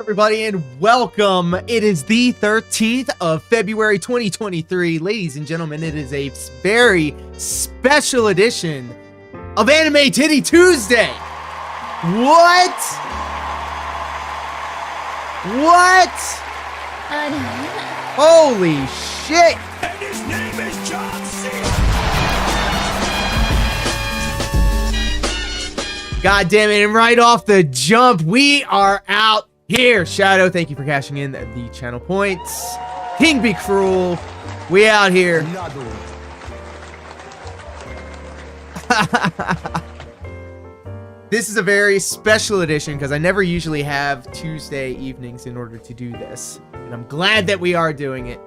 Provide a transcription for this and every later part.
everybody, and welcome. It is the 13th of February 2023. Ladies and gentlemen, it is a very special edition of Anime Tiddy Tuesday. What? Holy shit. And his name is John C. God damn it, and right off the jump, we are out here. Shadow, thank you for cashing in the channel points. King Be Cruel, we out here. This is a very special edition because I never usually have Tuesday evenings in order to do this. And I'm glad that we are doing it.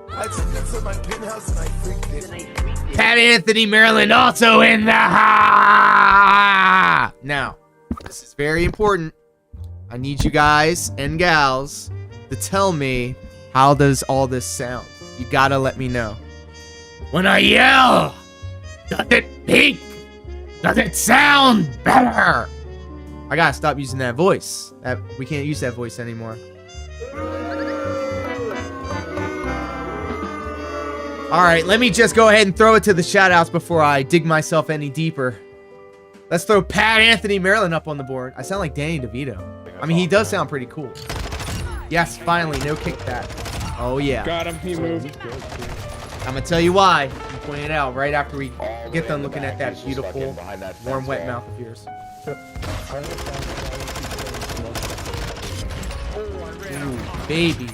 Pat Anthony Maryland also in the house. Now, this is very important. I need you guys and gals to tell me, how does all this sound? You gotta let me know. When I yell, does it peak? Does it sound better? I gotta stop using that voice. We can't use that voice anymore. Alright, let me just go ahead and throw it to the shoutouts before I dig myself any deeper. Let's throw Pat Anthony Maryland up on the board. I sound like Danny DeVito. I mean, he does sound pretty cool. Yes, finally, no kickback. Oh, yeah. Got him, he moved. I'm gonna tell you why. I'm pointing it out right after we get done looking at that beautiful, warm, wet mouth of yours. Ooh, baby.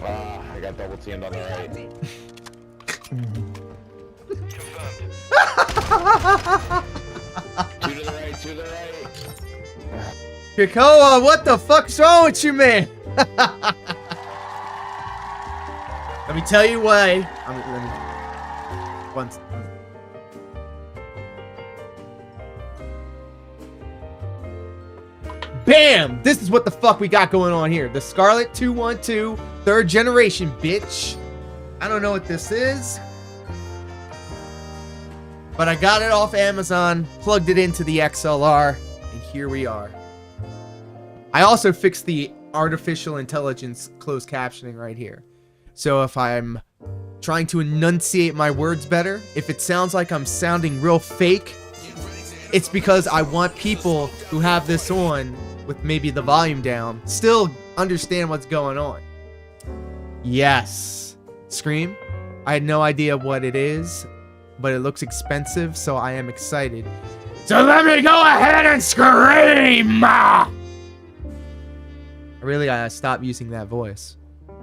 I got double teamed on the right. Two to the right, to the right. Krakoa, what the fuck's wrong with you, man? Let me tell you why. Once. Bam! This is what the fuck we got going on here. The Scarlet 212, third generation, bitch. I don't know what this is, but I got it off Amazon, plugged it into the XLR, and here we are. I also fixed the artificial intelligence closed captioning right here. So if I'm trying to enunciate my words better, if it sounds like I'm sounding real fake, it's because I want people who have this on with maybe the volume down still understand what's going on. Yes. Scream. I had no idea what it is, but it looks expensive, so I am excited. So let me go ahead and scream! I really gotta stop using that voice.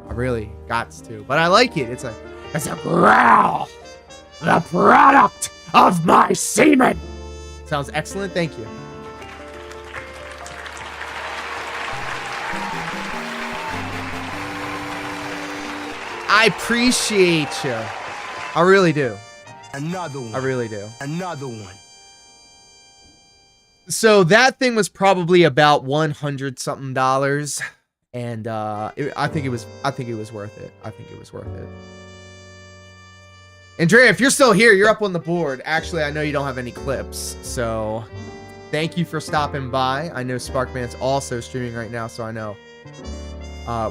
I really got to. But I like it. It's a growl. The product of my semen. Sounds excellent. Thank you. I appreciate you. I really do. Another one. I really do. Another one. So that thing was probably about $100 something, and I think it was worth it. I think it was worth it. Andrea, if you're still here, you're up on the board. Actually, I know you don't have any clips, so thank you for stopping by. I know Sparkman's also streaming right now, so I know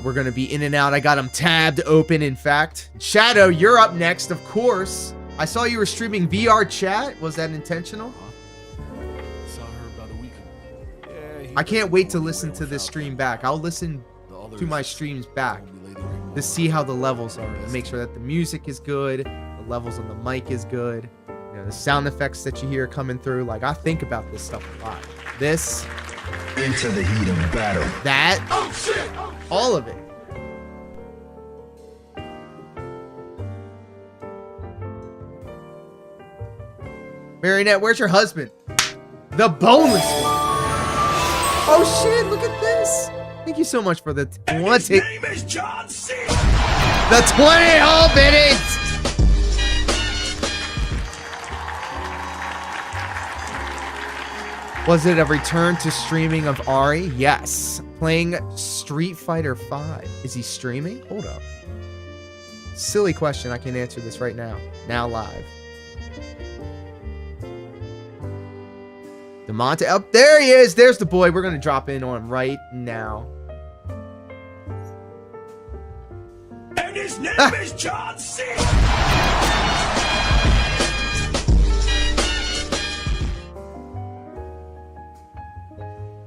we're gonna be in and out. I got them tabbed open, in fact. Shadow, you're up next, of course. I saw you were streaming VR chat. Was that intentional? I can't wait to listen to this stream back. I'll listen to my streams back to see how the levels are, to make sure that the music is good, the levels on the mic is good, you know, the sound effects that you hear coming through. Like, I think about this stuff a lot. This, Into the heat of battle. that, all of it. Marionette, where's your husband? The boneless one. Oh shit, look at this. Thank you so much for the His name is John C. the 20 whole minutes. Was it a return to streaming of Ari? Yes. Playing Street Fighter 5. Is he streaming? Hold up. Silly question. I can answer this right now. Now live. DeMonte, up there he is. There's the boy. We're going to drop in on him right now. And his name is John C.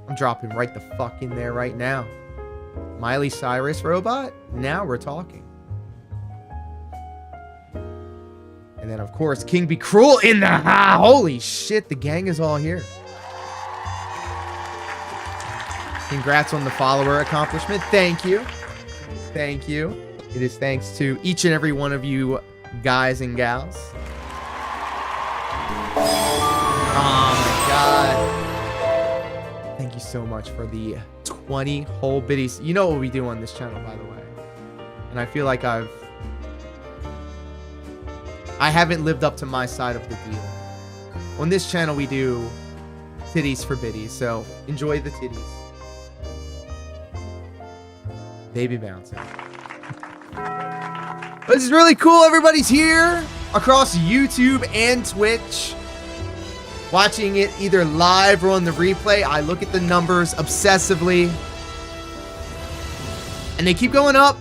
I'm dropping right the fuck in there right now. Miley Cyrus robot? Now we're talking. And then, of course, King Be Cruel in the ha. Holy shit, the gang is all here. Congrats on the follower accomplishment. Thank you. Thank you. It is thanks to each and every one of you guys and gals. Oh my god. Thank you so much for the 20 whole biddies. You know what we do on this channel, by the way. And I feel like I haven't lived up to my side of the deal. On this channel, we do titties for biddies, so enjoy the titties. Baby bouncing. This is really cool. Everybody's here across YouTube and Twitch. Watching it either live or on the replay. I look at the numbers obsessively. And they keep going up.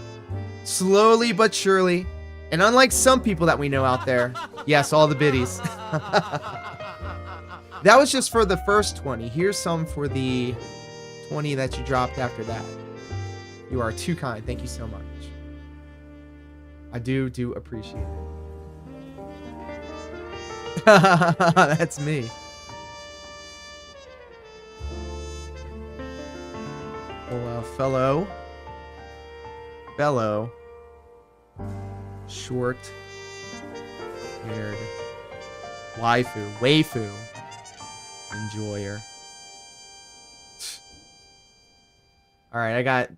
Slowly but surely. And unlike some people that we know out there. Yes, all the biddies. That was just for the first 20. Here's some for the 20 that you dropped after that. You are too kind. Thank you so much. I do appreciate it. That's me. Well, fellow, short-haired waifu, enjoyer. All right, I got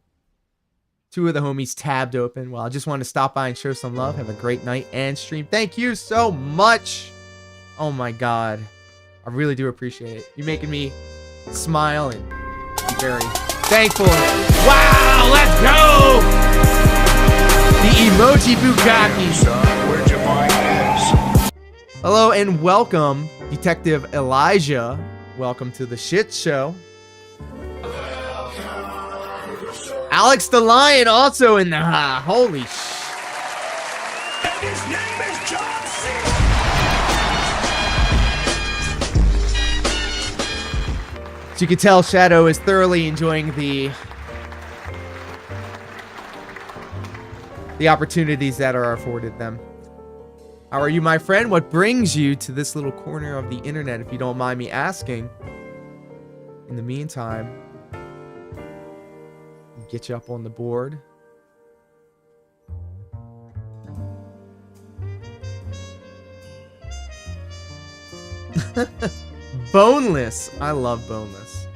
two of the homies tabbed open. Well, I just want to stop by and show some love. Have a great night and stream. Thank you so much. Oh my god. I really do appreciate it. You're making me smile and be very thankful. Wow, let's go! The emoji bukkake. Where'd you find this? Hello and welcome, Detective Elijah. Welcome to the shit show. Alex the Lion also in the holy And his name is John C. As you can tell, Shadow is thoroughly enjoying the opportunities that are afforded them. How are you, my friend? What brings you to this little corner of the internet, if you don't mind me asking? In the meantime, get you up on the board. Boneless. I love Boneless.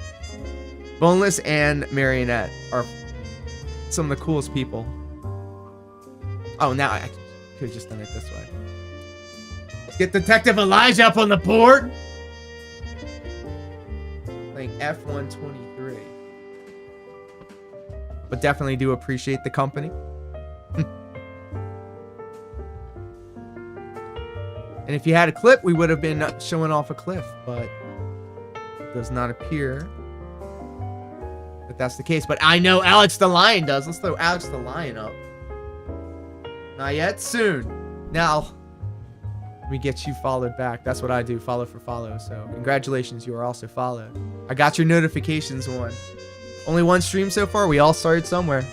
Boneless and Marionette are some of the coolest people. Oh, now I could have just done it this way. Let's get Detective Elijah up on the board. Playing F-123. But definitely do appreciate the company. And if you had a clip, we would have been showing off a cliff, but it does not appear that that's the case. But I know Alex the Lion does. Let's throw Alex the Lion up. Not yet. Soon. Now, let me get you followed back. That's what I do. Follow for follow. So congratulations. You are also followed. I got your notifications on. Only one stream so far. We all started somewhere.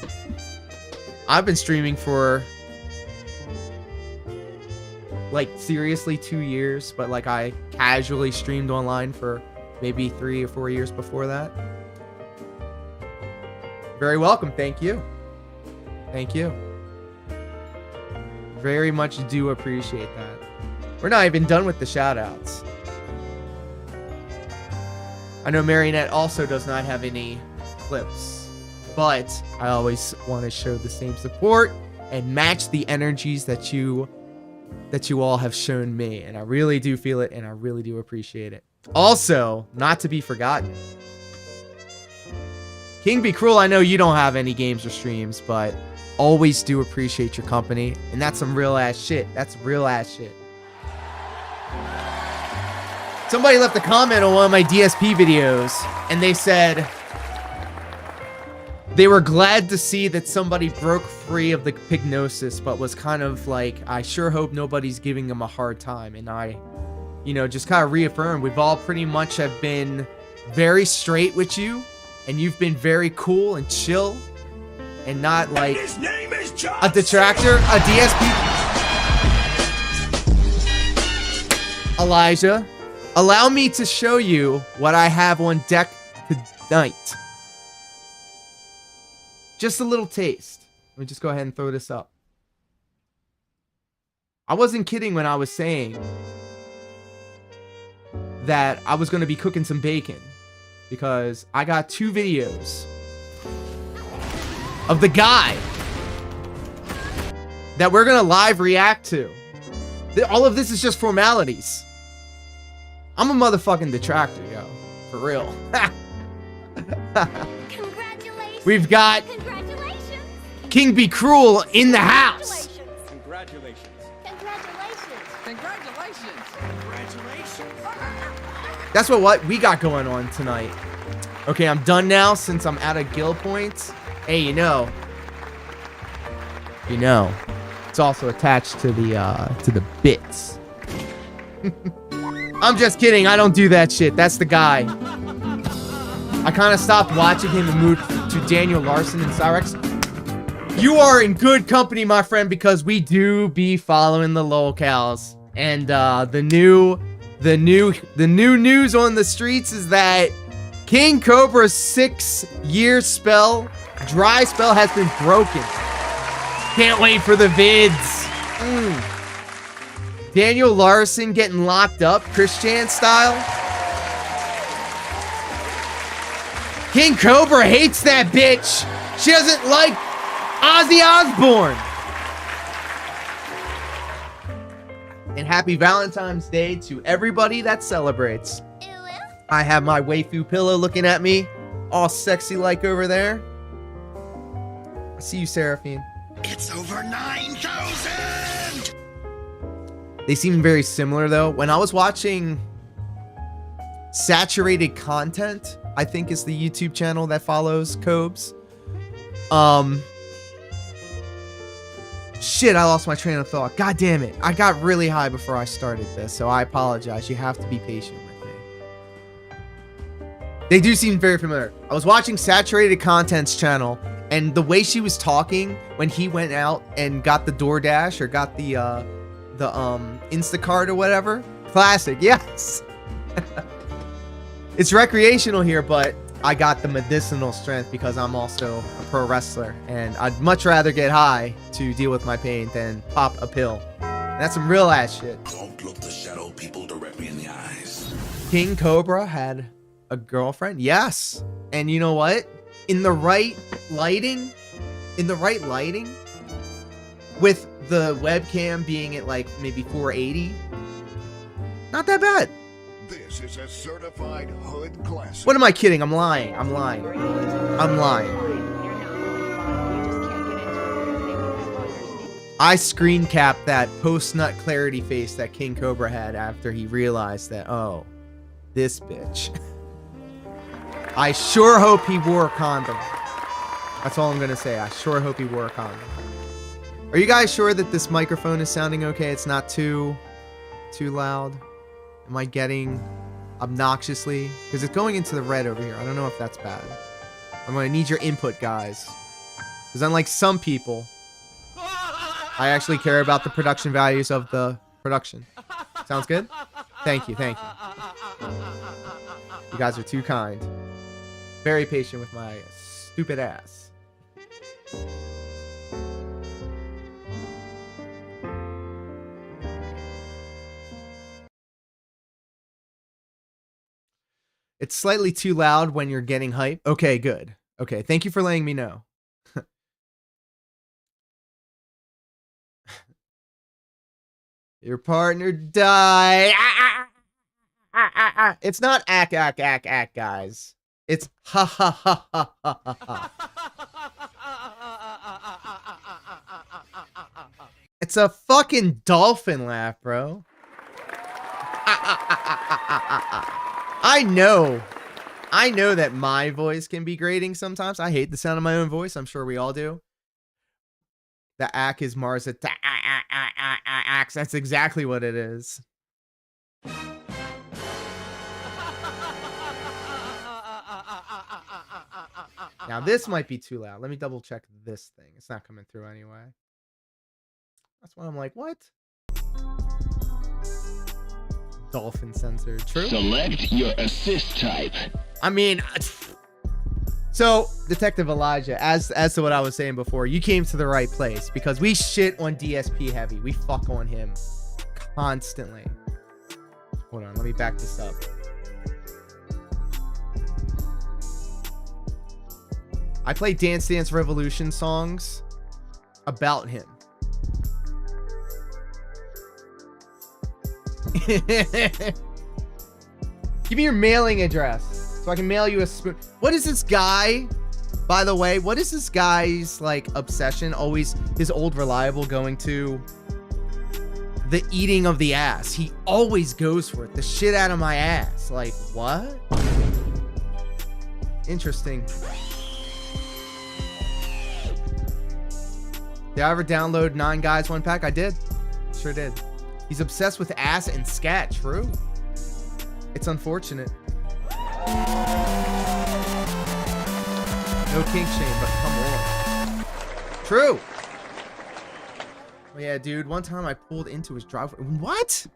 I've been streaming for like seriously 2 years, but like I casually streamed online for maybe 3 or 4 years before that. Very welcome. Thank you. Thank you. Very much do appreciate that. We're not even done with the shout outs. I know Marionette also does not have any clips, but I always want to show the same support and match the energies that you all have shown me, and I really do feel it and I really do appreciate it. Also, not to be forgotten, King Be Cruel, I know you don't have any games or streams, but always do appreciate your company, and that's some real ass shit. That's real ass shit. Somebody left a comment on one of my DSP videos, and they said, They were glad to see that somebody broke free of the pignosis, but was kind of like, I sure hope nobody's giving them a hard time. And I, you know, just kind of reaffirmed, we've all pretty much have been very straight with you, and you've been very cool and chill, and not like His name is John. a detractor, a DSP. Elijah, allow me to show you what I have on deck tonight. Just a little taste. Let me just go ahead and throw this up. I wasn't kidding when I was saying that I was going to be cooking some bacon, because I got 2 videos of the guy that we're going to live react to. All of this is just formalities. I'm a motherfucking detractor, yo. For real. Congratulations. We've got Congratulations. King Be Cruel in the house. Congratulations. Congratulations. Congratulations. Congratulations. That's what we got going on tonight. Okay, I'm done now since I'm out of guild points. Hey, you know, it's also attached to the bits. I'm just kidding. I don't do that shit. That's the guy. I kind of stopped watching him and moved to Daniel Larson and Cyrex. You are in good company, my friend, because we do be following the locals. And the new news on the streets is that King Cobra's 6-year spell, dry spell, has been broken. Can't wait for the vids. Daniel Larson getting locked up, Christian style. King Cobra hates that bitch. She doesn't like Ozzy Osbourne. And happy Valentine's Day to everybody that celebrates. I have my waifu pillow looking at me, all sexy like over there. I see you, Seraphine. It's over 9,000. They seem very similar, though. When I was watching Saturated Content, I think is the YouTube channel that follows Cobes. Shit, I lost my train of thought. God damn it. I got really high before I started this, so I apologize. You have to be patient with me. They do seem very familiar. I was watching Saturated Content's channel, and the way she was talking when he went out and got the DoorDash or got the Instacart or whatever. Classic, yes. It's recreational here, but I got the medicinal strength because I'm also a pro wrestler, and I'd much rather get high to deal with my pain than pop a pill. And that's some real ass shit. Don't look the shadow people directly in the eyes. King Cobra had a girlfriend? Yes. And you know what? In the right lighting, with the webcam being at like maybe 480, not that bad. This is a certified hood classic. What am I kidding? I'm lying. I screen capped that post-nut clarity face that King Cobra had after he realized that, oh, this bitch. I sure hope he wore a condom. That's all I'm gonna say. I sure hope he wore a condom. Are you guys sure that this microphone is sounding okay? It's not too loud? Am I getting obnoxiously? Because it's going into the red over here. I don't know if that's bad. I'm gonna need your input, guys. Because unlike some people, I actually care about the production values of the production. Sounds good? Thank you. You guys are too kind. Very patient with my stupid ass. It's slightly too loud when you're getting hype. Okay, good. Okay, thank you for letting me know. Your partner died. It's not ack, guys. It's ha ha ha ha ha ha. It's a fucking dolphin laugh, bro. I I know that my voice can be grating sometimes. I hate the sound of my own voice. I'm sure we all do. The ack is Mars axe. That's exactly what it is. Now this might be too loud. Let me double check this thing. It's not coming through anyway. That's why I'm like, what? Dolphin sensor. True. Select your assist type. I mean, so Detective Elijah, as to what I was saying before, you came to the right place because we shit on DSP heavy. We fuck on him constantly. Hold on, let me back this up. I play Dance Dance Revolution songs about him. Give me your mailing address so I can mail you a spoon. What is this guy, by the way? What is this guy's like obsession? Always his old reliable going to the eating of the ass. He always goes for it. The shit out of my ass. Like, what? Interesting. Did I ever download 9 Guys 1 Pack? I did. Sure did. He's obsessed with ass and scat. True. It's unfortunate. No kink shame, but come on. True. Oh yeah, dude. One time I pulled into his driveway. What?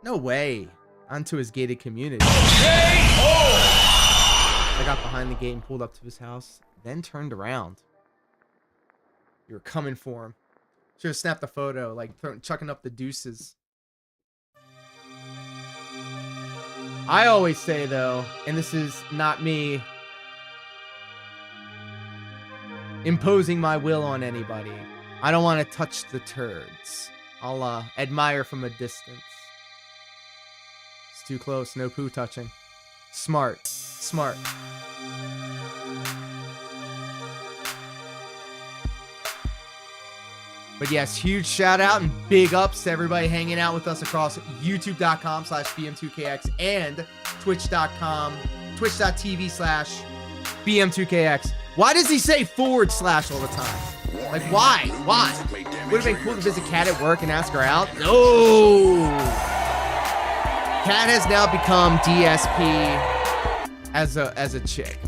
No way. Onto his gated community. I got behind the gate and pulled up to his house, then turned around. You were coming for him. Should have snapped a photo, like chucking up the deuces. I always say, though, and this is not me imposing my will on anybody. I don't want to touch the turds. I'll admire from a distance. It's too close. No poo touching. Smart. Smart. But yes, huge shout out and big ups to everybody hanging out with us across youtube.com/BM2KX and twitch.tv/BM2KX. Why does he say / all the time? Like, why? Why? Would have been cool to visit Kat at work and ask her out. No! Kat has now become DSP as a chick.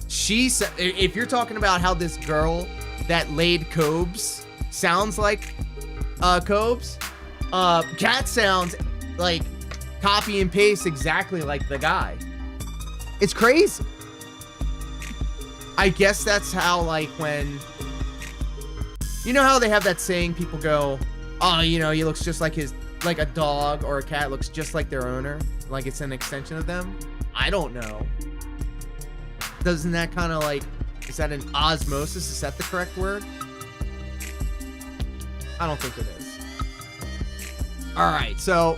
She said, if you're talking about how this girl that laid Cobes sounds like Cobes, Kat sounds like copy and paste exactly like the guy. It's crazy. I guess that's how, like, when, you know how they have that saying, people go, oh, you know, he looks just like like a dog or a cat looks just like their owner, like it's an extension of them. I don't know. Doesn't that kind of like, is that an osmosis? Is that the correct word? I don't think it is. All right, so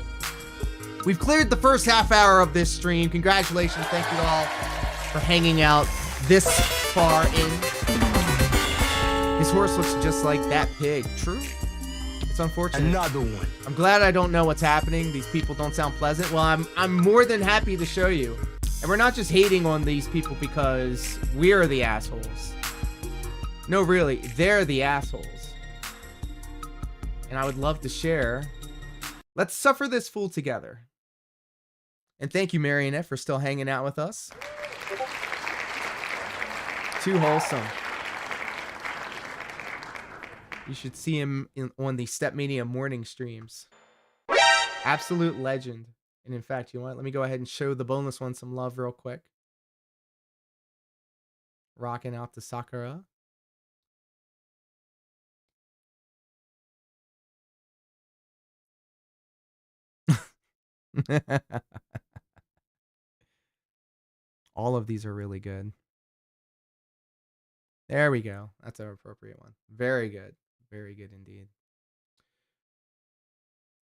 we've cleared the first half hour of this stream. Congratulations. Thank you all for hanging out this far in. His horse looks just like that pig. True. It's unfortunate. Another one. I'm glad I don't know what's happening. These people don't sound pleasant. Well, I'm more than happy to show you. And we're not just hating on these people because we're the assholes. No, really, they're the assholes. And I would love to share. Let's suffer this fool together. And thank you, Marionette, for still hanging out with us. Too wholesome. You should see him on the Step Mania morning streams. Absolute legend. And in fact, you know what? Let me go ahead and show the boneless one some love real quick. Rocking out to Sakura. All of these are really good. There we go. That's an appropriate one. Very good. Very good indeed.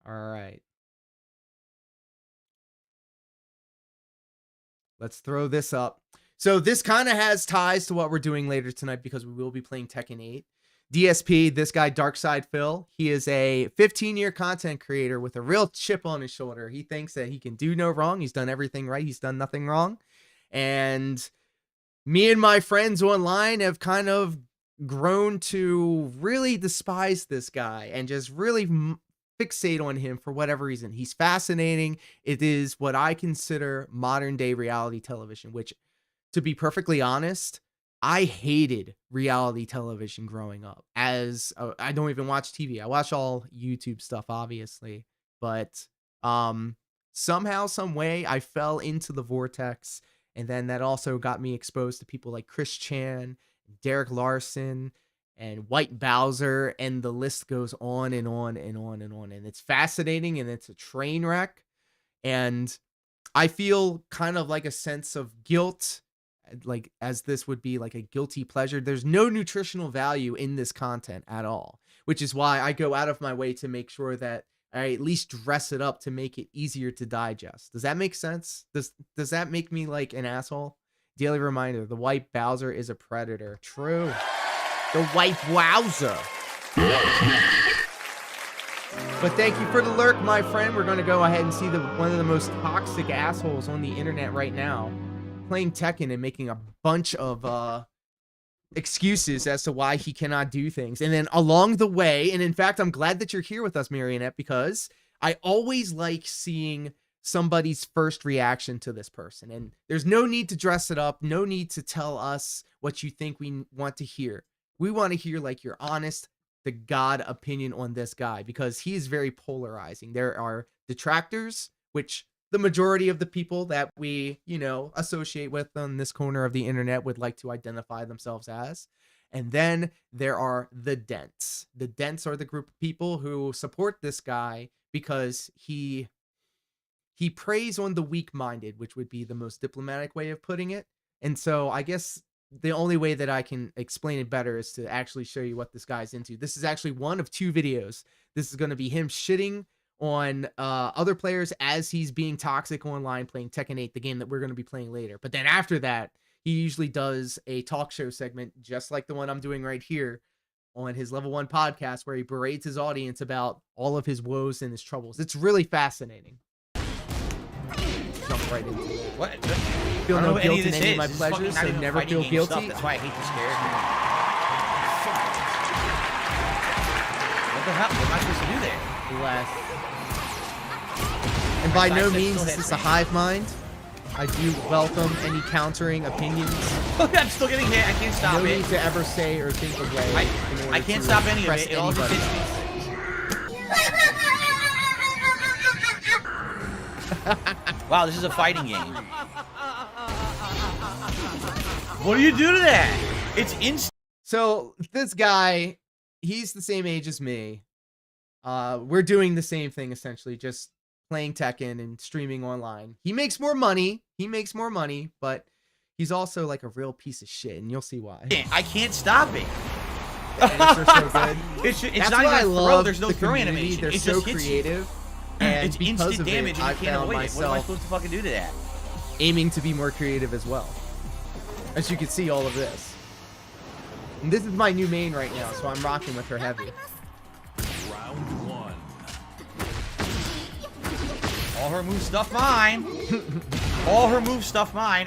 All right. Let's throw this up. So this kind of has ties to what we're doing later tonight because we will be playing Tekken 8. DSP, this guy, Darkside Phil, he is a 15-year content creator with a real chip on his shoulder. He thinks that he can do no wrong. He's done everything right. He's done nothing wrong. And me and my friends online have kind of grown to really despise this guy and just really fixate on him for whatever reason. He's fascinating. It is what I consider modern day reality television, which, to be perfectly honest, I hated reality television growing up. As I don't even watch TV. I watch all YouTube stuff, obviously, but somehow, some way, I fell into the vortex, and then that also got me exposed to people like Chris Chan, Derek Larson, and White Bowser, and the list goes on and on and on and on. And it's fascinating, and it's a train wreck, and I feel kind of like a sense of guilt, like as this would be like a guilty pleasure. There's no nutritional value in this content at all, which is why I go out of my way to make sure that I at least dress it up to make it easier to digest. Does that make sense? Does that make me like an asshole? Daily reminder, the White Bowser is a predator. True. The White Wowzer. But thank you for the lurk, my friend. We're going to go ahead and see one of the most toxic assholes on the internet right now, playing Tekken and making a bunch of excuses as to why he cannot do things. And then along the way, and in fact, I'm glad that you're here with us, Marionette, because I always like seeing somebody's first reaction to this person. And there's no need to dress it up, no need to tell us what you think we want to hear. We want to hear like your honest to God opinion on this guy, because he is very polarizing. There are detractors, which the majority of the people that we, associate with on this corner of the internet would like to identify themselves as. And then there are the dents. The dents are the group of people who support this guy because he preys on the weak-minded, which would be the most diplomatic way of putting it. And so I guess the only way that I can explain it better is to actually show you what this guy's into. This is actually one of 2 videos. This is going to be him shitting on other players as he's being toxic online playing Tekken 8, the game that we're going to be playing later. But then after that, he usually does a talk show segment just like the one I'm doing right here on his Level 1 podcast, where he berates his audience about all of his woes and his troubles. It's really fascinating. Jump right into it. What? Feel no guilt in any of my pleasures, so never feel guilty. Stuff. That's why I hate this character. What the hell? What am I supposed to do there? Bless. And by no means is this a hive mind. I do welcome any countering opinions. I'm still getting hit. I can't stop no it. No need to ever say or think of way. I can't stop any of it. It all just hits me. Wow, this is a fighting game. What do you do to that? It's instant. So this guy, he's the same age as me. We're doing the same thing essentially, just playing Tekken and streaming online. He makes more money. But he's also like a real piece of shit, and you'll see why. I can't stop it. Are so good. It's That's not why even I throw. love There's no the throw community. animation. They're it so just hits creative. You. And it's because instant of damage, it, and I you can't found avoid it. What am I myself supposed to fucking do to that? aiming to be more creative as well. As you can see, all of this. And this is my new main right now, so I'm rocking with her heavy. Round 1. All her move stuff mine. All her move stuff mine.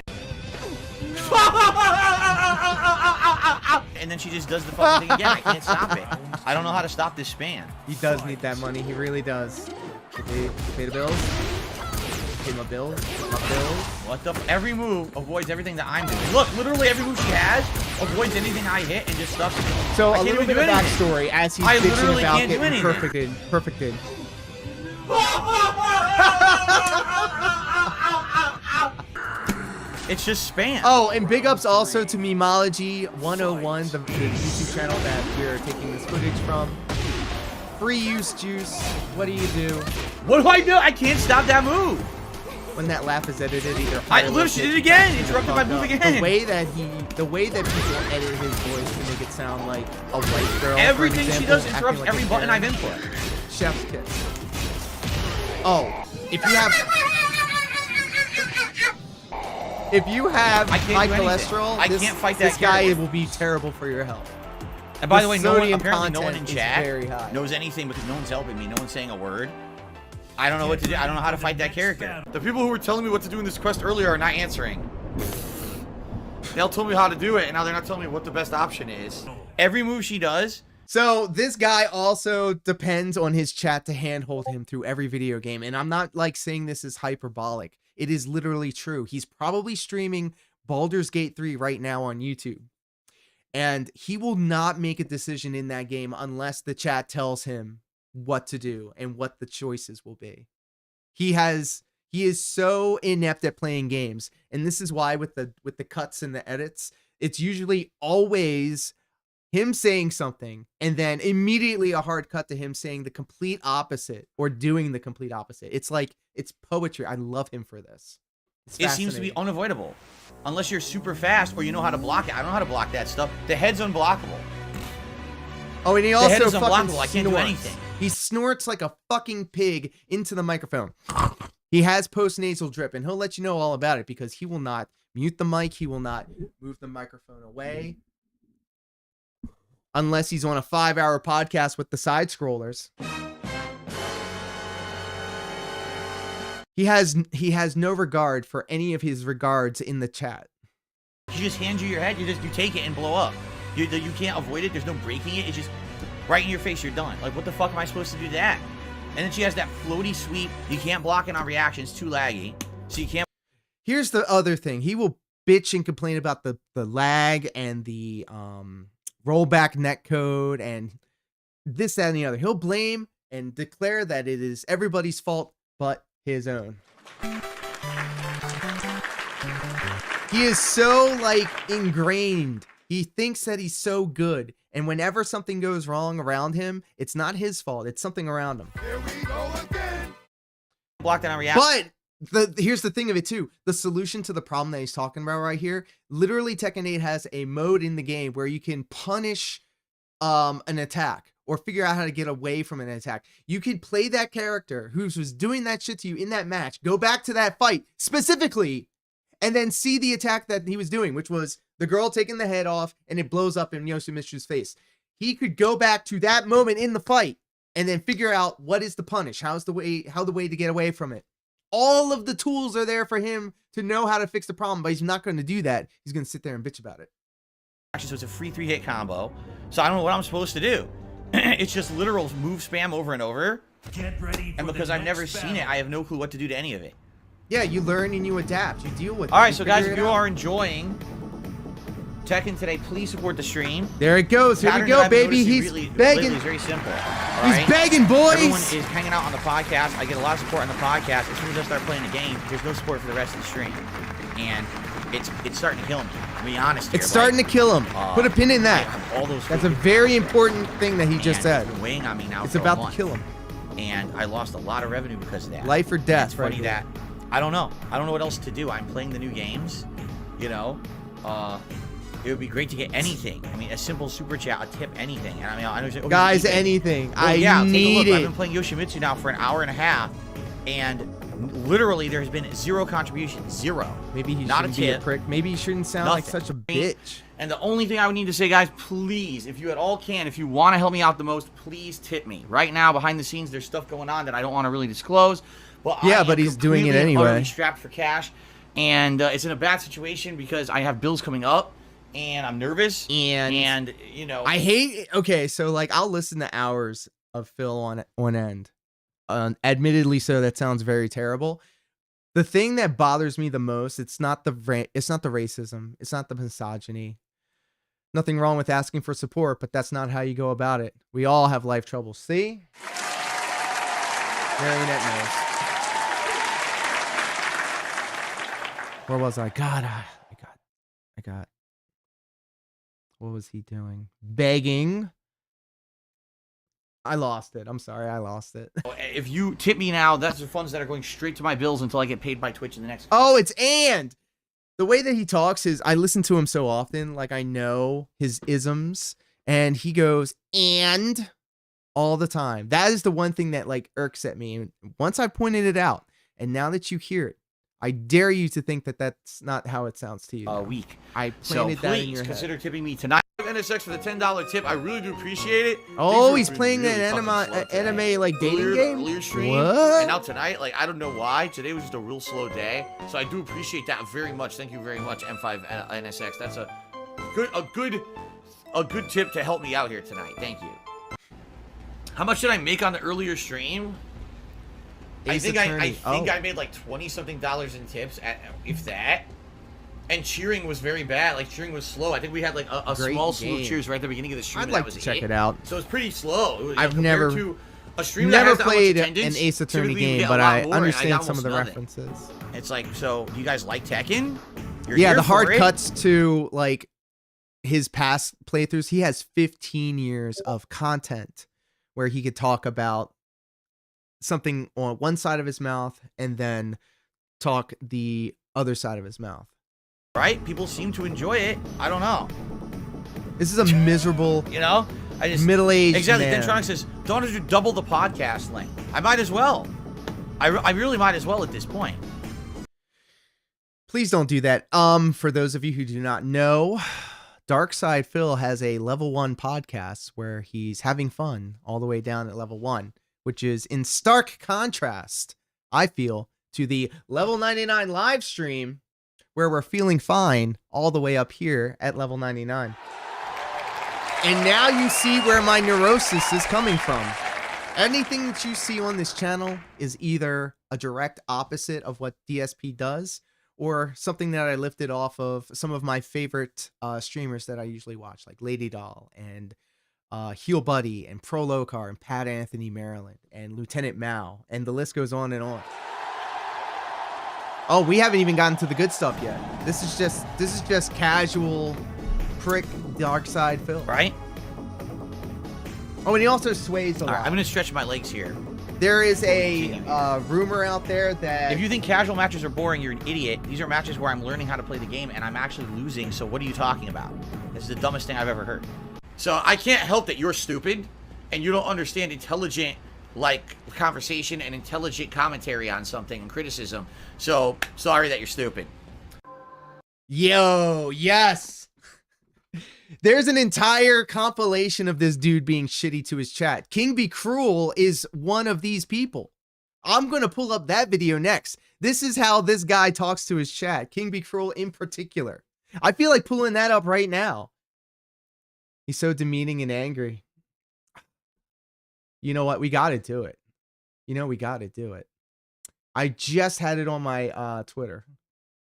And then she just does the fucking thing again. I can't stop it. I don't know how to stop this span. He does need that money. He really does. Pay the bills. Pay my bills. My bills. What the every move avoids everything that I'm doing. Look, literally every move she has avoids anything I hit and just stuff. So a little bit of backstory as he's bitching about getting perfected. It's just spam. Oh, and big ups also to Memology 101, the YouTube channel that we're taking this footage from. Free use juice. What do you do? What do I do? I can't stop that move. When that laugh is edited, either I literally did it again. Interrupted my move again. The way that people edit his voice to make it sound like a white girl. Everything she does interrupts like every button I've input. Chef's kiss. Oh, if you have high cholesterol, I can't fight that this guy character. will be terrible for your health. And by the way, sodium apparently no one in content is chat very high. knows anything because no one's helping me. No one's saying a word. I don't know what to do. I don't know how to fight that character. The people who were telling me what to do in this quest earlier are not answering. They all told me how to do it, and now they're not telling me what the best option is. Every move she does. So this guy also depends on his chat to handhold him through every video game. And I'm not like saying this is hyperbolic. It is literally true. He's probably streaming Baldur's Gate 3 right now on YouTube. And he will not make a decision in that game unless the chat tells him what to do and what the choices will be. He is so inept at playing games. And this is why with the cuts and the edits, it's usually always him saying something and then immediately a hard cut to him saying the complete opposite or doing the complete opposite. It's like, it's poetry. I love him for this. It seems to be unavoidable. Unless you're super fast or you know how to block it. I don't know how to block that stuff. The head's unblockable. Oh, and he The head also is fucking unblockable. I can't do snorts. anything. He snorts like a fucking pig into the microphone. He has post-nasal drip, and he'll let you know all about it because he will not mute the mic. He will not move the microphone away. Unless he's on a 5-hour podcast with the side scrollers. He has no regard for any of his regards in the chat. He just hands you your head. You take it and blow up. You can't avoid it. There's no breaking it. It's just right in your face. You're done. Like, what the fuck am I supposed to do to that? And then she has that floaty sweep. You can't block it on reactions. Too laggy. So you can't. Here's the other thing. He will bitch and complain about the lag and the rollback netcode and this, that, and the other. He'll blame and declare that it is everybody's fault but his own. He is so, like, ingrained. He thinks that he's so good. And whenever something goes wrong around him, it's not his fault. It's something around him. Here we go again. Block that on reaction. But here's the thing of it, too. The solution to the problem that he's talking about right here, literally Tekken 8 has a mode in the game where you can punish an attack or figure out how to get away from an attack. You could play that character who was doing that shit to you in that match, go back to that fight specifically, and then see the attack that he was doing, which was the girl taking the head off and it blows up in Yoshimitsu's face. He could go back to that moment in the fight and then figure out what is the punish, how the way to get away from it. All of the tools are there for him to know how to fix the problem, but he's not going to do that. He's going to sit there and bitch about it. So it's a free 3-hit combo. So I don't know what I'm supposed to do. It's just literal move spam over and over. Get ready. And because I've never seen it, I have no clue what to do to any of it. Yeah, you learn and you adapt. You deal with it. All right, You so guys, figure if it you out. are enjoying Tekken today, please support the stream. There it goes. Here we Pattern go, that I've baby. noticed He's lately begging. is very simple. all He's right? begging, boys. Everyone is hanging out on the podcast. I get a lot of support on the podcast. As soon as I start playing the game, there's no support for the rest of the stream, and it's starting to kill me. To be honest, here, It's starting to kill him. Put a pin in I that. have all those. That's a freaking very important thing that he just and said. It's been weighing on me now. It's for a about to month. kill him. And I lost a lot of revenue because of that. Life or death, And it's funny right that I don't know. I don't know what else to do. I'm playing the new games. You know, it would be great to get anything. I mean, a simple super chat, a tip, anything. And I mean, I know, Guys, anything. Well, I yeah, need take a look. I've it. been playing Yoshimitsu now for an hour and a half, and literally there's been zero contribution. Zero. Maybe he Not a shouldn't be a tip. prick. Maybe he shouldn't sound like Nothing. such a bitch. And the only thing I would need to say, guys, please, if you at all can, if you want to help me out the most, please tip me. Right now, behind the scenes, there's stuff going on that I don't want to really disclose. But Yeah, I am but he's doing it completely and anyway. utterly strapped for cash, and it's in a bad situation because I have bills coming up, and I'm nervous, and you know, I hate. Okay, so like I'll listen to hours of Phil on end. Admittedly, so that sounds very terrible. The thing that bothers me the most, it's not the racism, it's not the misogyny. Nothing wrong with asking for support, but that's not how you go about it. We all have life troubles. See? Marionette knows. Where was I? God, I got. What was he doing? Begging. I lost it. I'm sorry, I lost it. if you tip me now, that's the funds that are going straight to my bills until I get paid by Twitch in the next. Oh, it's and. The way that he talks is, I listen to him so often, like I know his isms, and he goes, and, all the time. That is the one thing that like irks at me. And once I pointed it out, and now that you hear it, I dare you to think that that's not how it sounds to you. A week. I So planted that in please your consider head. tipping me tonight NSX for the $10 tip. I really do appreciate it. Oh, Things he's are playing really an fucking slow today. anime like dating game. Earlier stream, What? and now tonight, like I don't know why. Today was just a real slow day, so I do appreciate that very much. Thank you very much, M5 NSX. That's a good tip to help me out here tonight. Thank you. How much did I make on the earlier stream? I think I made like 20-something in tips, if that. And cheering was very bad. Like cheering was slow. I think we had like a small slew of cheers right at the beginning of the stream. I'd like to check it out. So it's pretty slow. I've never played an Ace Attorney game, but I understand some of the references. It's like, so you guys like Tekken? Yeah, the hard cuts to like his past playthroughs. He has 15 years of content where he could talk about something on one side of his mouth and then talk the other side of his mouth. Right? People seem to enjoy it. I don't know. This is a miserable, you know, I just middle-aged exactly. man. Dentronic says, "Don't do double the podcast length." I might as well. I really might as well at this point. Please don't do that. For those of you who do not know, Darkside Phil has a level 1 podcast where he's having fun all the way down at level 1, which is in stark contrast, I feel, to the level 99 live stream where we're feeling fine all the way up here at level 99. And now you see where my neurosis is coming from. Anything that you see on this channel is either a direct opposite of what DSP does or something that I lifted off of some of my favorite streamers that I usually watch, like Lady Doll and Heel Buddy and Pro Locar and Pat Anthony Maryland and Lieutenant Mao, and the list goes on and on. Oh, we haven't even gotten to the good stuff yet. This is just casual prick Darkside Phil. Right? Oh, and he also sways a lot. All right, I'm gonna stretch my legs here. There is a rumor out there that if you think casual matches are boring, you're an idiot. These are matches where I'm learning how to play the game and I'm actually losing. So what are you talking about? This is the dumbest thing I've ever heard. So I can't help that you're stupid and you don't understand intelligent like conversation and intelligent commentary on something and criticism. So sorry that you're stupid. Yo, yes. There's an entire compilation of this dude being shitty to his chat. King Be Cruel is one of these people. I'm going to pull up that video next. This is how this guy talks to his chat. King Be Cruel in particular. I feel like pulling that up right now. He's so demeaning and angry. You know what? We got to do it. We got to do it. I just had it on my Twitter.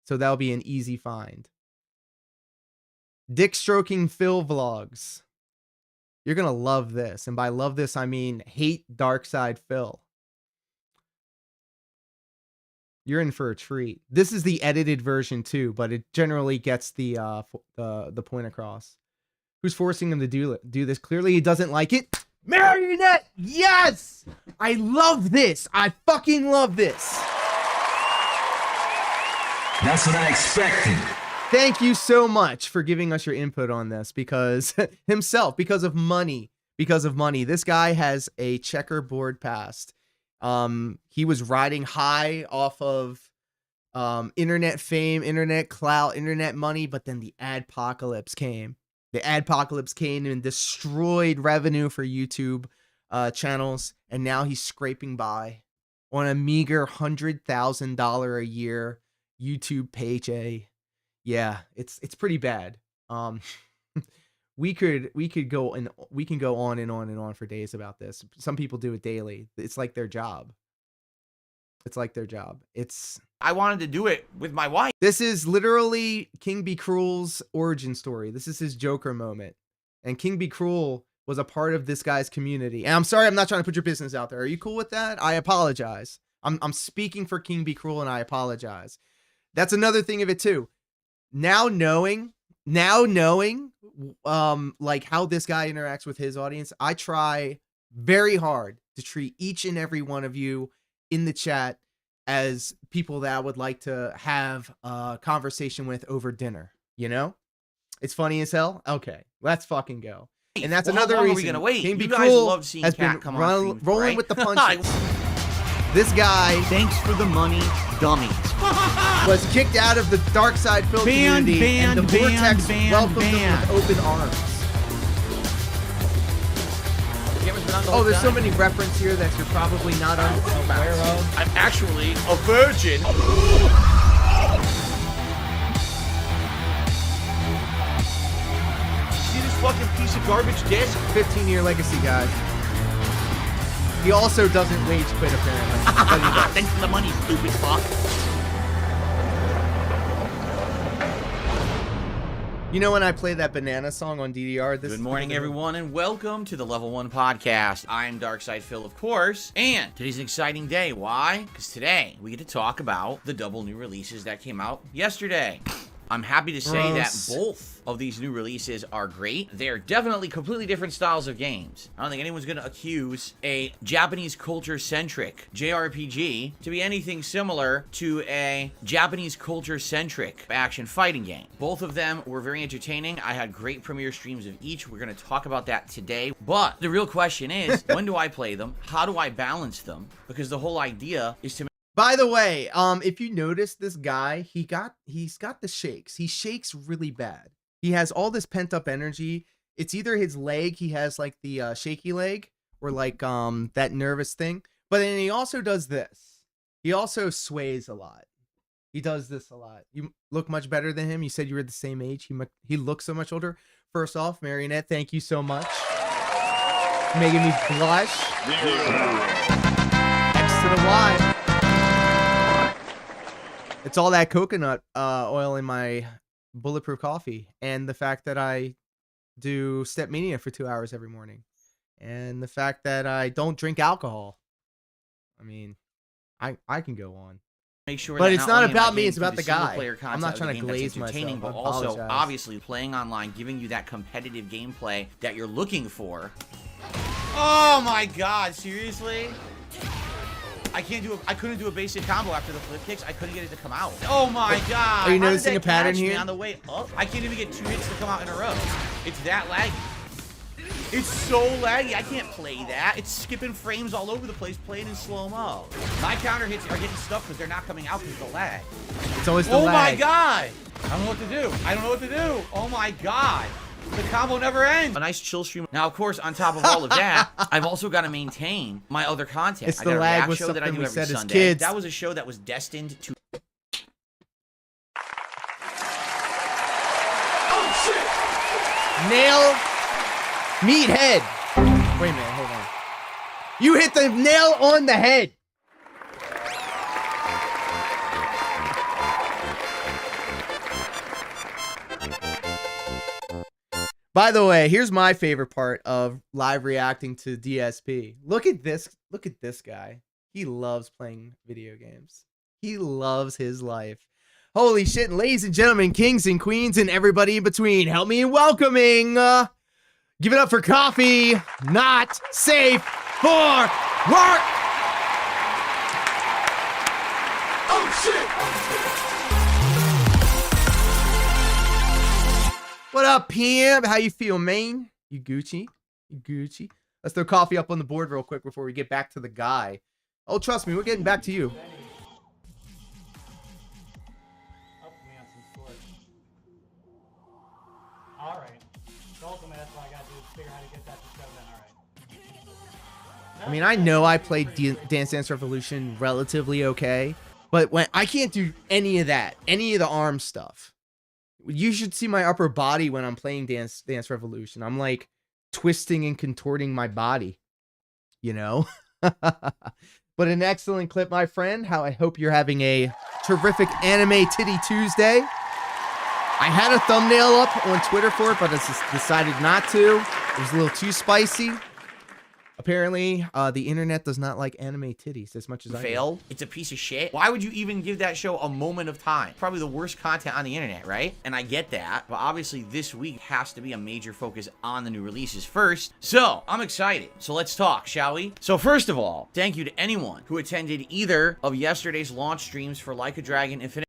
So that'll be an easy find. Dick Stroking Phil Vlogs. You're going to love this. And by love this, I mean hate Darkside Phil. You're in for a treat. This is the edited version too, but it generally gets the point across. Who's forcing him to do this? Clearly he doesn't like it. Marionette! Yes! I love this. I fucking love this. That's what I expected. Thank you so much for giving us your input on this because because of money. This guy has a checkerboard past. He was riding high off of internet fame, internet clout, internet money, but then the adpocalypse came. The adpocalypse came and destroyed revenue for YouTube channels, and now he's scraping by on a meager $100,000 a year YouTube paycheck. Yeah, it's pretty bad. We can go on and on and on for days about this. Some people do it daily. It's like their job. I wanted to do it with my wife. This is literally King Be Cruel's origin story. This is his Joker moment. And King Be Cruel was a part of this guy's community. And I'm sorry, I'm not trying to put your business out there. Are you cool with that? I apologize. I'm speaking for King Be Cruel and I apologize. That's another thing of it too. Now knowing like how this guy interacts with his audience, I try very hard to treat each and every one of you in the chat as people that I would like to have a conversation with over dinner. It's funny as hell. Okay, let's fucking go. And that's another reason. Are we gonna wait? King Be Cruel love seeing has Cat been rolling right? With the punches. This guy, thanks for the money, dummies, was kicked out of the Darkside Phil community, and the Vortex welcomed him with open arms. been on the Oh, whole there's so time. many references here that you're probably not aware of. I'm actually a virgin. See this fucking piece of garbage disc? 15-year legacy, guys. He also doesn't rage quit, apparently. But he does. Thanks for the money, stupid fuck. You know when I play that banana song on DDR? Good morning, everyone, and welcome to the Level 1 Podcast. I'm Darkside Phil, of course, and today's an exciting day. Why? Because today we get to talk about the double new releases that came out yesterday. I'm happy to say that both of these new releases are great. They're definitely completely different styles of games. I don't think anyone's going to accuse a Japanese culture-centric JRPG to be anything similar to a Japanese culture-centric action fighting game. Both of them were very entertaining. I had great premiere streams of each. We're going to talk about that today. But the real question is, when do I play them? How do I balance them? Because the whole idea is to... By the way, if you notice this guy, he's got the shakes. He shakes really bad. He has all this pent up energy. It's either his leg, he has like the shaky leg, or like that nervous thing. But then he also does this. He also sways a lot. He does this a lot. You look much better than him. You said you were the same age. He looks so much older. First off, Marionette, thank you so much. Making me blush. X to the Y. It's all that coconut oil in my bulletproof coffee, and the fact that I do Step Mania for 2 hours every morning, and the fact that I don't drink alcohol. I mean, I can go on. Make sure, but that it's not only about am I me, getting it's about through the guy. single-player I'm content not of the trying to game that's glaze entertaining, myself. but I also apologize. obviously playing online, giving you that competitive gameplay that you're looking for. Oh my god, seriously? I couldn't do a basic combo after the flip kicks. I couldn't get it to come out. Oh my god. Are you How did noticing that a pattern catch me here? on the way up? I can't even get 2 hits to come out in a row. It's that laggy. It's so laggy. I can't play that. It's skipping frames all over the place, playing in slow-mo. My counter hits are getting stuck because they're not coming out because of the lag. It's always the lag. Oh my lag. god. I don't know what to do. I don't know what to do. Oh my god. The combo never ends. A nice chill stream. Now, of course, on top of all of that, I've also got to maintain my other content. It's I the got a lag react with show that I something do we every said as Sunday. kids. That was a show that was destined to... Nail meathead. Wait a minute, hold on. You hit the nail on the head. By the way, here's my favorite part of live reacting to DSP. Look at this guy. He loves playing video games. He loves his life. Holy shit, ladies and gentlemen, kings and queens, and everybody in between, help me in welcoming. Give it up for Coffee. Not safe for work. Oh shit! What up, Pimp? How you feel, man? You Gucci? You Gucci? Let's throw Coffee up on the board real quick before we get back to the guy. Oh, trust me, we're getting back to you. Alright. Ultimately, that's what I gotta do is figure out how to get that to show then, alright. I mean, I know I played Dance Dance Revolution relatively okay, but when I can't do any of that, any of the arm stuff. You should see my upper body when I'm playing Dance Dance Revolution. I'm like twisting and contorting my body, you know? But an excellent clip, my friend. How I hope you're having a terrific Anime Tiddy Tuesday. I had a thumbnail up on Twitter for it, but I just decided not to. It was a little too spicy. Apparently, the internet does not like anime titties as much as I do. Fail. It's a piece of shit. Why would you even give that show a moment of time? Probably the worst content on the internet, right? And I get that, but obviously this week has to be a major focus on the new releases first. So, I'm excited. So let's talk, shall we? So first of all, thank you to anyone who attended either of yesterday's launch streams for Like a Dragon Infinite.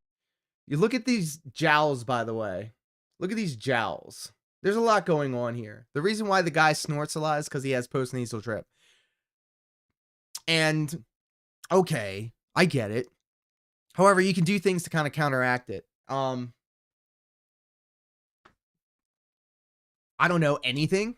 You look at these jowls, by the way. Look at these jowls. There's a lot going on here. The reason why the guy snorts a lot is because he has post-nasal drip. And, okay, I get it. However, you can do things to kind of counteract it. I don't know anything.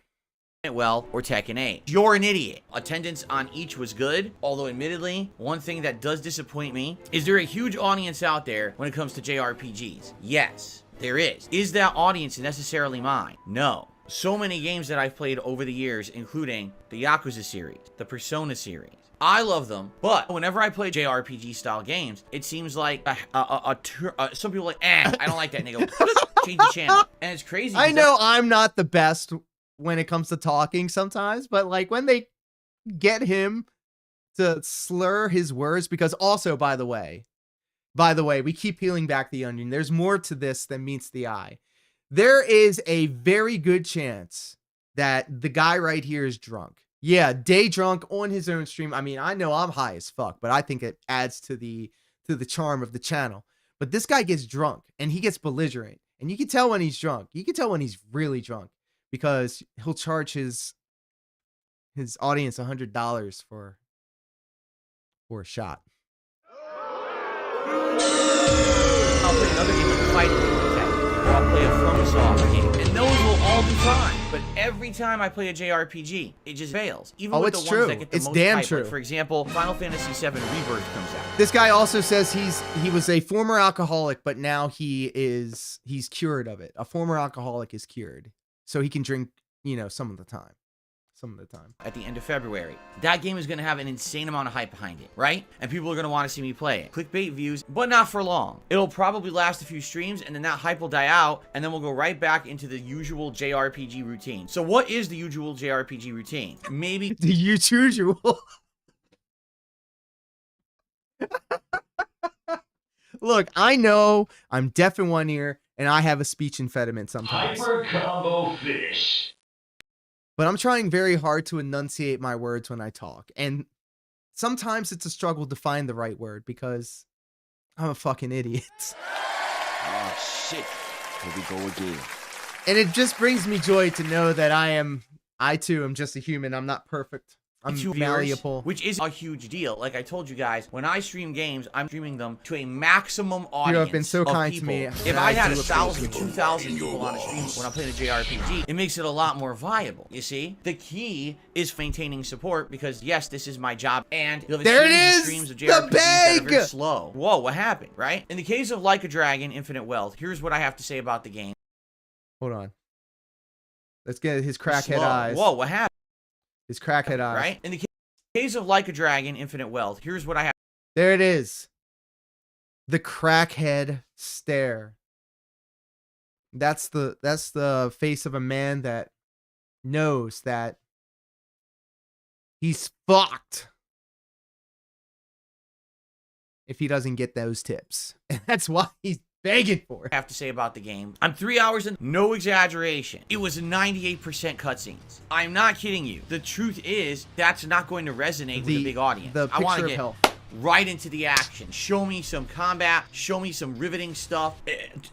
well, or Tekken 8. You're an idiot. Attendance on each was good, although admittedly, one thing that does disappoint me is there a huge audience out there when it comes to JRPGs? Yes, there is. Is that audience necessarily mine? No. So many games that I've played over the years, including the Yakuza series, the Persona series. I love them, but whenever I play JRPG style games, it seems like some people are like, I don't like that, nigga. Change the channel. And it's crazy. I know I'm not the best when it comes to talking sometimes, but like when they get him to slur his words, because also, by the way, we keep peeling back the onion. There's more to this than meets the eye. There is a very good chance that the guy right here is drunk. Yeah, day drunk on his own stream. I mean, I know I'm high as fuck, but I think it adds to the charm of the channel. But this guy gets drunk and he gets belligerent. And you can tell when he's drunk. You can tell when he's really drunk because he'll charge his audience $100 for a shot. I'll play another game like Fighting Game, or I'll play a FromSoft game, and those will all be fine. But every time I play a JRPG, it just fails. Even with it's the true. ones that get the It's most damn hype. true. Like, for example, Final Fantasy VII Rebirth comes out. This guy also says he was a former alcoholic, but now he's cured of it. A former alcoholic is cured, so he can drink, some of the time. At the end of February. That game is going to have an insane amount of hype behind it, right? And people are going to want to see me play it. Clickbait views, but not for long. It'll probably last a few streams, and then that hype will die out, and then we'll go right back into the usual JRPG routine. So what is the usual JRPG routine? Maybe The usual. Look, I know I'm deaf in one ear, and I have a speech impediment sometimes. Hyper combo finish. But I'm trying very hard to enunciate my words when I talk. And sometimes it's a struggle to find the right word because I'm a fucking idiot. Oh, shit. Here we go again. And it just brings me joy to know that I too am just a human. I'm not perfect. I'm 2 malleable. viewers, which is a huge deal. Like I told you guys, when I stream games, I'm streaming them to a maximum audience. You have been so of kind people. to me. If and I had do 1,000, appreciate it. 2,000 people on a stream when I'm playing a JRPG, it makes it a lot more viable. You see, the key is maintaining support because yes, this is my job, and you'll have a There it series of is! streams of The JRPGs that are very bag! slow. Whoa, what happened? Right? In the case of Like a Dragon, Infinite Wealth, here's what I have to say about the game. Hold on. Let's get his crackhead Slow. eyes. Whoa, what happened? His crackhead eyes. Right? In the case of Like a Dragon, Infinite Wealth, here's what I have. There it is. The crackhead stare. That's the face of a man that knows that he's fucked if he doesn't get those tips. And that's why he's begging for it. Have to say about the game. I'm 3 hours in, no exaggeration. It was 98% cutscenes. I'm not kidding you. The truth is, that's not going to resonate with a big audience. The I want picture to of get hell. right into the action. Show me some combat. Show me some riveting stuff.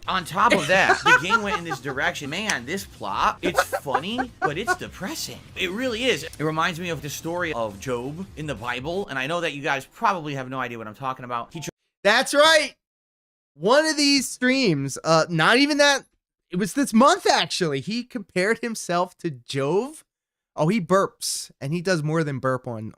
On top of that, the game went in this direction. Man, this plot, it's funny, but it's depressing. It really is. It reminds me of the story of Job in the Bible, and I know that you guys probably have no idea what I'm talking about. That's right. One of these streams, not even that, it was this month actually. He compared himself to Jove. Oh, he burps, and he does more than burp on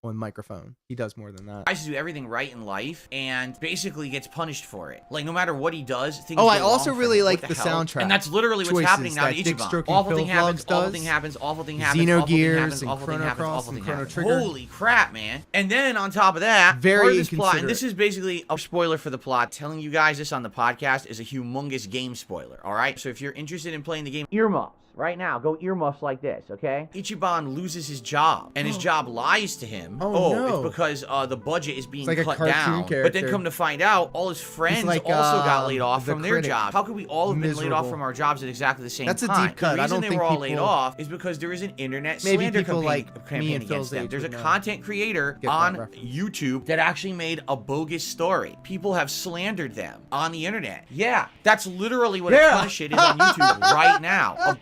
microphone. He does more than that. Tries to do everything right in life and basically gets punished for it. Like no matter what he does, things Oh, go I also wrong for really him. like What the hell? soundtrack And that's literally what's choices happening now to that Dick Ichiban. Stroking Awful Phil thing happens, Vlogs awful does. thing happens, awful thing happens, awful thing Xenogears happens, and awful thing Chrono happens, Cross awful and thing Chrono happens. Trigger. Holy crap, man. And then on top of that, Very part of this plot, and inconsiderate. this is basically a spoiler for the plot, telling you guys this on the podcast is a humongous game spoiler, alright? So if you're interested in playing the game, earmuffs. Right now, go earmuffs like this, okay? Ichiban loses his job, and his job lies to him. Oh, no. It's because the budget is being like a cut cartoon down. But then character. come to find out, all his friends like, also got laid off the from their critic. jobs. How could we all have been laid off Miserable. from our jobs at exactly the same That's a time? deep cut. The I reason don't they think were all laid people- off is because there is an internet Maybe slander people campaign, like me campaign and against Phil's them. age There's a would know. content creator Get that on reference. YouTube that actually made a bogus story. People have slandered them on the internet. Yeah, that's literally what a ton of shit is on YouTube right now.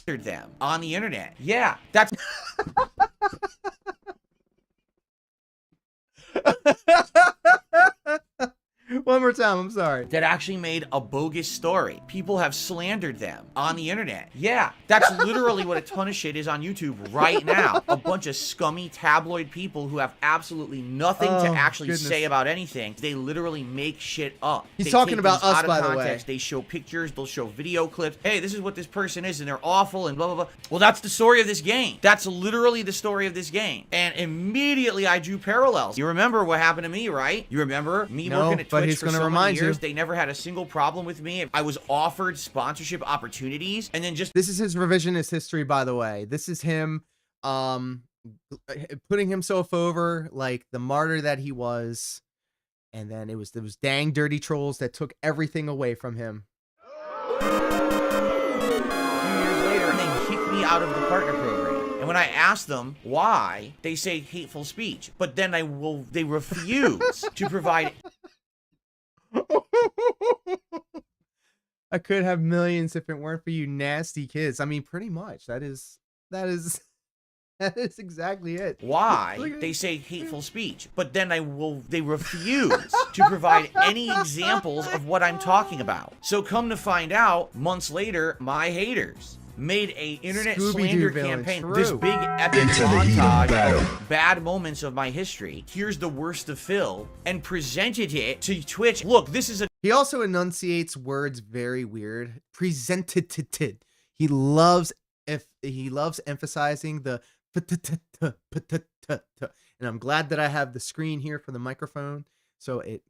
Them on the internet. Yeah, that's Well, one more time. I'm sorry. That actually made a bogus story. People have slandered them on the internet. Yeah, that's literally what a ton of shit is on YouTube right now. A bunch of scummy tabloid people who have absolutely nothing to actually say about anything. They literally make shit up. He's They talking take about things us, out of by the way. context. They show pictures, they'll show video clips. Hey, this is what this person is, and they're awful, and blah, blah, blah. Well, that's the story of this game. That's literally the story of this game. And immediately I drew parallels. You remember what happened to me, right? You remember me No, working at but Twitch he's for gonna so many remind you. years? They never had a single problem with me. I was offered sponsorship opportunities, and then just This is his revisionist history, by the way. This is him putting himself over like the martyr that he was. And then it was those dang dirty trolls that took everything away from him. a few years later, and they kicked me out of the partner program. And when I asked them why, they say hateful speech. But then they refuse to provide. I could have millions if it weren't for you nasty kids. I mean, pretty much. That is exactly it. Why they say hateful speech, but then they refuse to provide any examples of what I'm talking about. So come to find out, months later, my haters made a internet Scooby-Doo slander villain, campaign. true. This big epic montage of bad moments of my history. Here's the worst of Phil, and presented it to Twitch. Look, this is a He also enunciates words very weird. Presented. He loves emphasizing the and I'm glad that I have the screen here for the microphone so it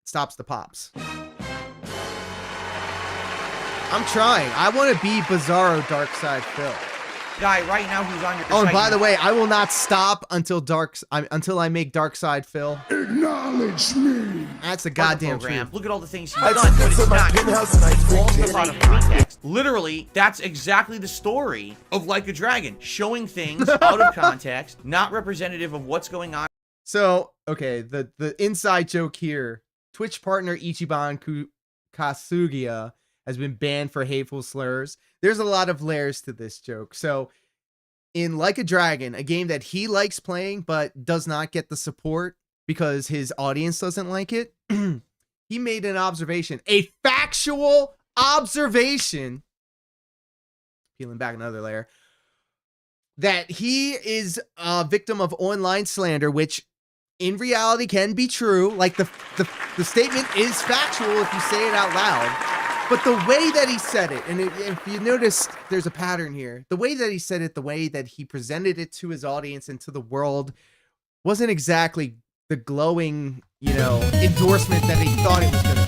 stops the pops. I'm trying. I want to be Bizarro Darkside Phil. guy right now who's on your Oh, and site. by the way, I will not stop until I make Darkside Phil. Acknowledge me. That's the goddamn program. truth. Look at all the things he's done, but it's not. All stuff out of context. Literally, that's exactly the story of Like a Dragon, showing things out of context, not representative of what's going on. So, okay, the inside joke here: Twitch partner Ichiban Kasugia has been banned for hateful slurs. There's a lot of layers to this joke. So, in Like a Dragon, a game that he likes playing but does not get the support because his audience doesn't like it, he made an observation, a factual observation, peeling back another layer, that he is a victim of online slander, which in reality can be true. Like the statement is factual if you say it out loud. But the way that he said it, and if you notice, there's a pattern here. The way that he said it, the way that he presented it to his audience and to the world wasn't exactly the glowing, endorsement that he thought it was going to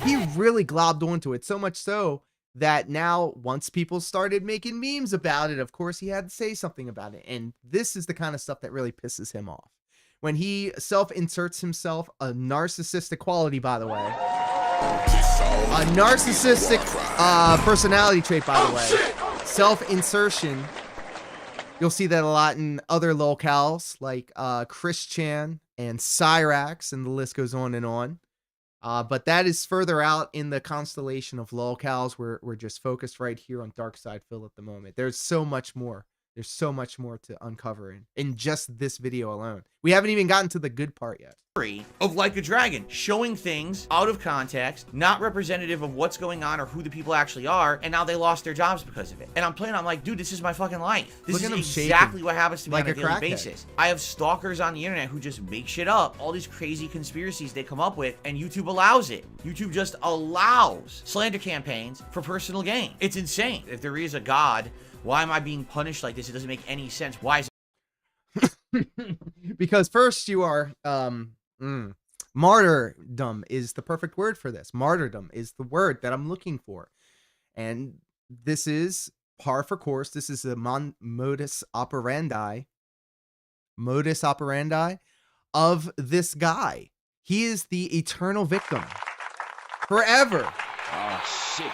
be. He really globbed onto it, so much so that now once people started making memes about it, of course he had to say something about it. And this is the kind of stuff that really pisses him off. When he self-inserts himself, a narcissistic quality, by the way. A narcissistic personality trait, by the way. Self-insertion. You'll see that a lot in other locales like Chris Chan and Cyrax, and the list goes on and on. But that is further out in the constellation of locales. We're just focused right here on Darkside Phil at the moment. There's so much more. There's so much more to uncover in just this video alone. We haven't even gotten to the good part yet. Of Like a Dragon, showing things out of context, not representative of what's going on or who the people actually are, and now they lost their jobs because of it. And I'm playing, I'm like, dude, this is my fucking life. This Look at him is exactly shaking what happens to me like on a a daily crackhead. basis. I have stalkers on the internet who just make shit up, all these crazy conspiracies they come up with, and YouTube allows it. YouTube just allows slander campaigns for personal gain. It's insane. If there is a God, why am I being punished like this? It doesn't make any sense. Why is Because first you are martyrdom is the perfect word for this. Martyrdom is the word that I'm looking for. And this is par for course. This is the modus operandi of this guy. He is the eternal victim. Forever. Oh, shit.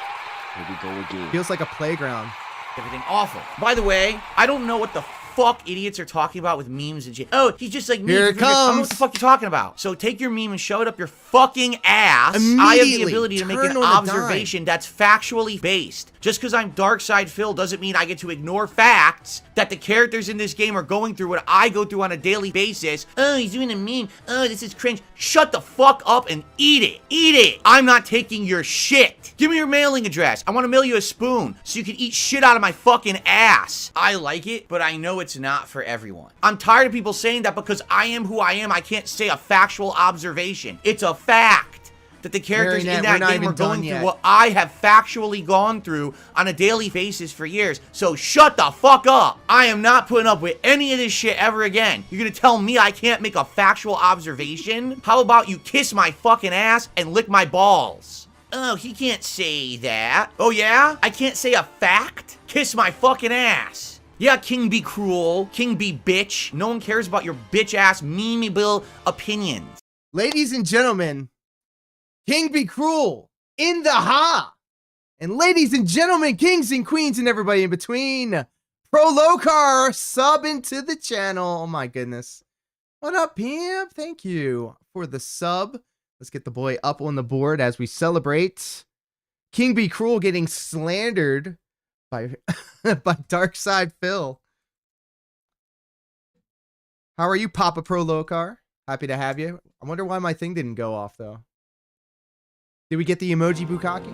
Here we go again. Feels like a playground. everything awful? By the way, I don't know what the fuck idiots are talking about with memes and shit. Oh, he's just like me. Here it I don't know comes. what the fuck you're talking about. So take your meme and shove it up your fucking ass. I have the Immediately ability to make turn an on a dime. observation that's factually based. Just because I'm Darkside Phil doesn't mean I get to ignore facts that the characters in this game are going through what I go through on a daily basis. Oh, he's doing a meme. Oh, this is cringe. Shut the fuck up and eat it. Eat it. I'm not taking your shit. Give me your mailing address. I want to mail you a spoon so you can eat shit out of my fucking ass. I like it, but I know it's not for everyone. I'm tired of people saying that because I am who I am, I can't say a factual observation. It's a fact that the characters in that game are going through what I have factually gone through on a daily basis for years. So shut the fuck up. I am not putting up with any of this shit ever again. You're gonna tell me I can't make a factual observation? How about you kiss my fucking ass and lick my balls? Oh, he can't say that. Oh yeah? I can't say a fact? Kiss my fucking ass. Yeah, King be cruel. King be bitch. No one cares about your bitch ass memeable opinions. Ladies and gentlemen, King Be Cruel in the ha. And ladies and gentlemen, kings and queens and everybody in between, Prolocar sub into the channel. Oh my goodness. What up, pimp? Thank you for the sub. Let's get the boy up on the board as we celebrate King Be Cruel getting slandered by by Darkside Phil. How are you, Papa Prolocar? Happy to have you. I wonder why my thing didn't go off though. Did we get the emoji bukkake?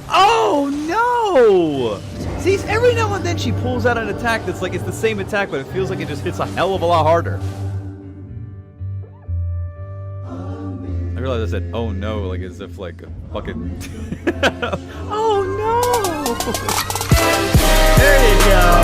Oh no! See, every now and then she pulls out an attack that's like it's the same attack, but it feels like it just hits a hell of a lot harder. I realized I said, oh no, like as if like a fucking... oh no! There you go.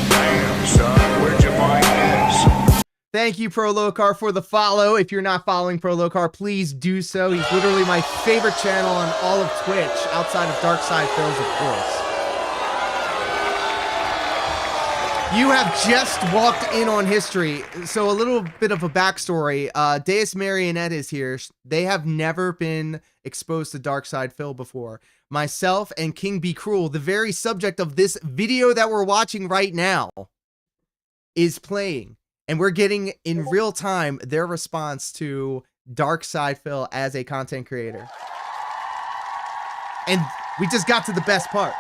Damn, son, where'd you find this? Thank you, Prolocar, for the follow. If you're not following Prolocar, please do so. He's literally my favorite channel on all of Twitch, outside of Darkside Phil's, of course. You have just walked in on history. So a little bit of a backstory. Deus Marionette is here. They have never been exposed to Darkside Phil before. Myself and King Be Cruel, the very subject of this video that we're watching right now, is playing. And we're getting in real time their response to Darkside Phil as a content creator. And we just got to the best part.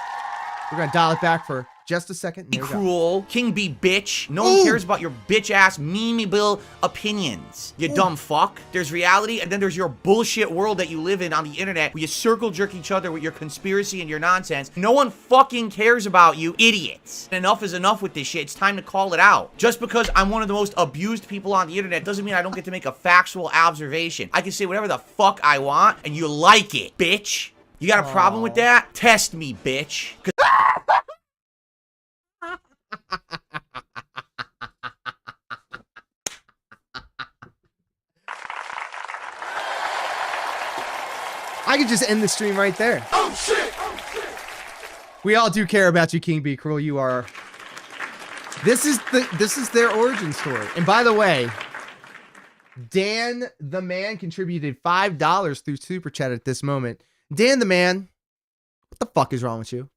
We're going to dial it back for just a second. Be cruel. King be bitch. No one cares about your bitch ass memeable opinions. You dumb fuck. There's reality and then there's your bullshit world that you live in on the internet where you circle jerk each other with your conspiracy and your nonsense. No one fucking cares about you idiots. Enough is enough with this shit. It's time to call it out. Just because I'm one of the most abused people on the internet doesn't mean I don't get to make a factual observation. I can say whatever the fuck I want and you like it, bitch. You got a problem with that? Test me, bitch. I could just end the stream right there. Oh shit! We all do care about you, King Be Cruel. You are. This is their origin story. And by the way, Dan the Man contributed $5 through Super Chat at this moment. Dan the Man, what the fuck is wrong with you?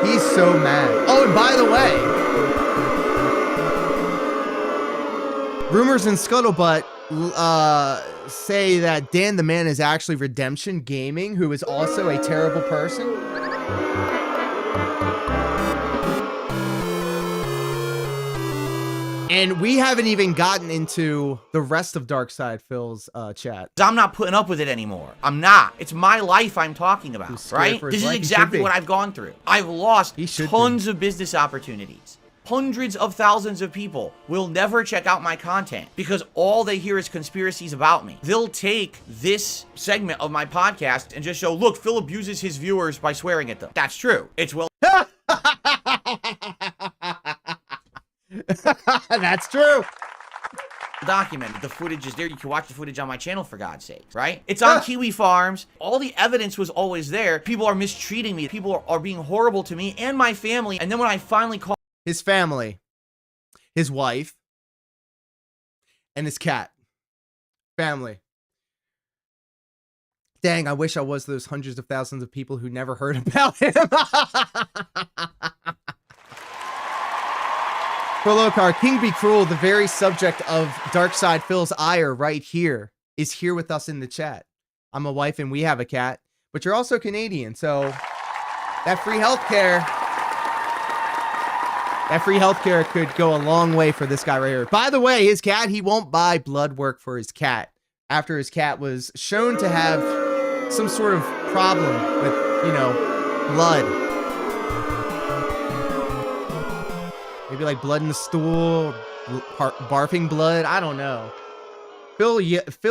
He's so mad. Oh, and by the way, rumors and scuttlebutt say that Dan the Man is actually Redemption Gaming, who is also a terrible person. And we haven't even gotten into the rest of Darkside Phil's chat. I'm not putting up with it anymore. I'm not. It's my life I'm talking about, right? This is exactly what I've gone through. I've lost tons of business opportunities. Hundreds of thousands of people will never check out my content because all they hear is conspiracies about me. They'll take this segment of my podcast and just show, look, Phil abuses his viewers by swearing at them. That's true. It's well... That's true. Documented. The footage is there. You can watch the footage on my channel, for God's sake, right? It's on Kiwi Farms. All the evidence was always there. People are mistreating me. People are being horrible to me and my family. And then when I finally called his family, his wife, and his cat. Family. Dang, I wish I was those hundreds of thousands of people who never heard about him. Prolokar, King Be Cruel, the very subject of Darkside Phil's ire right here, is here with us in the chat. I'm a wife and we have a cat, but you're also Canadian, so that free healthcare could go a long way for this guy right here. By the way, his cat, he won't buy blood work for his cat after his cat was shown to have some sort of problem with, you know, blood. Maybe like blood in the stool, barfing blood, I don't know. Phil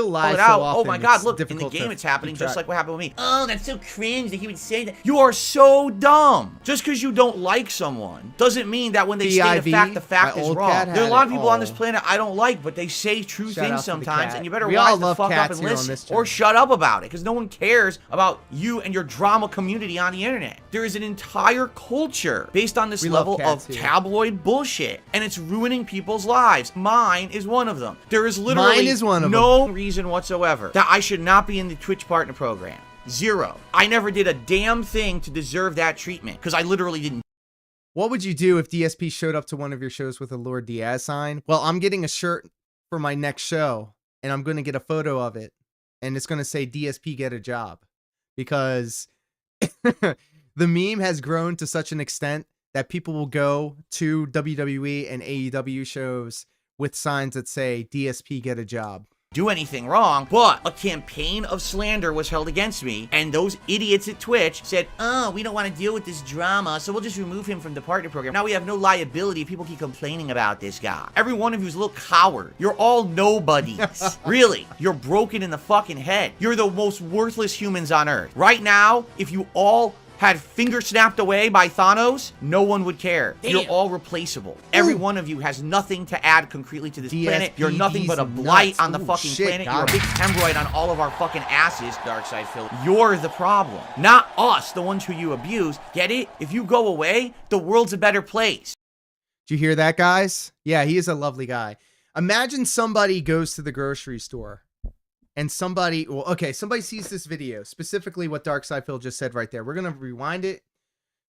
lies so often. Oh my god, look, in the game it's happening just like what happened with me. Oh, that's so cringe that he would say that. You are so dumb. Just because you don't like someone doesn't mean that when they state a fact, the fact is wrong. There are a lot of people on this planet I don't like, but they say true things sometimes, and you better wise the fuck up and listen. Or shut up about it, because no one cares about you and your drama community on the internet. There is an entire culture based on this level of tabloid bullshit, and it's ruining people's lives. Mine is one of them. There is literally no reason whatsoever that I should not be in the Twitch partner program. Zero. I never did a damn thing to deserve that treatment because I literally didn't. What would you do if DSP showed up to one of your shows with a Lord Diaz sign? Well, I'm getting a shirt for my next show and I'm going to get a photo of it and it's going to say DSP get a job, because the meme has grown to such an extent that people will go to WWE and AEW shows with signs that say DSP get a job. Do anything wrong, but a campaign of slander was held against me, and those idiots at Twitch said, oh, we don't want to deal with this drama, so we'll just remove him from the partner program. Now we have no liability if people keep complaining about this guy. Every one of you is a little coward. You're all nobodies. Really, you're broken in the fucking head. You're the most worthless humans on Earth. Right now, if you all had finger snapped away by Thanos, no one would care. Damn. You're all replaceable. Every one of you has nothing to add concretely to this planet. You're nothing but a blight on the fucking planet. You're a big hemorrhoid on all of our fucking asses, Darkside Phil. You're the problem, not us, the ones who you abuse. Get it? If you go away, the world's a better place. Did you hear that, guys? Yeah, he is a lovely guy. Imagine somebody goes to the grocery store and somebody, well, okay, somebody sees this video, specifically what Darkside Phil just said right there. We're going to rewind it.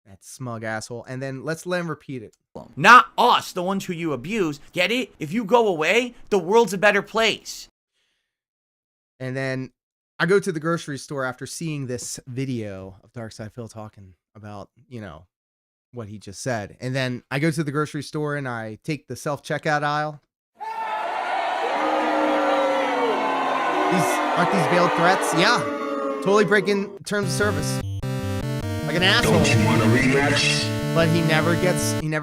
That smug asshole. And then let's let him repeat it. Not us, the ones who you abuse. Get it? If you go away, the world's a better place. And then I go to the grocery store after seeing this video of Darkside Phil talking about, you know, what he just said. And then I go to the grocery store and I take the self-checkout aisle. Aren't these veiled threats? Yeah. Totally breaking terms of service. Like an asshole. Don't you want a rematch? But he never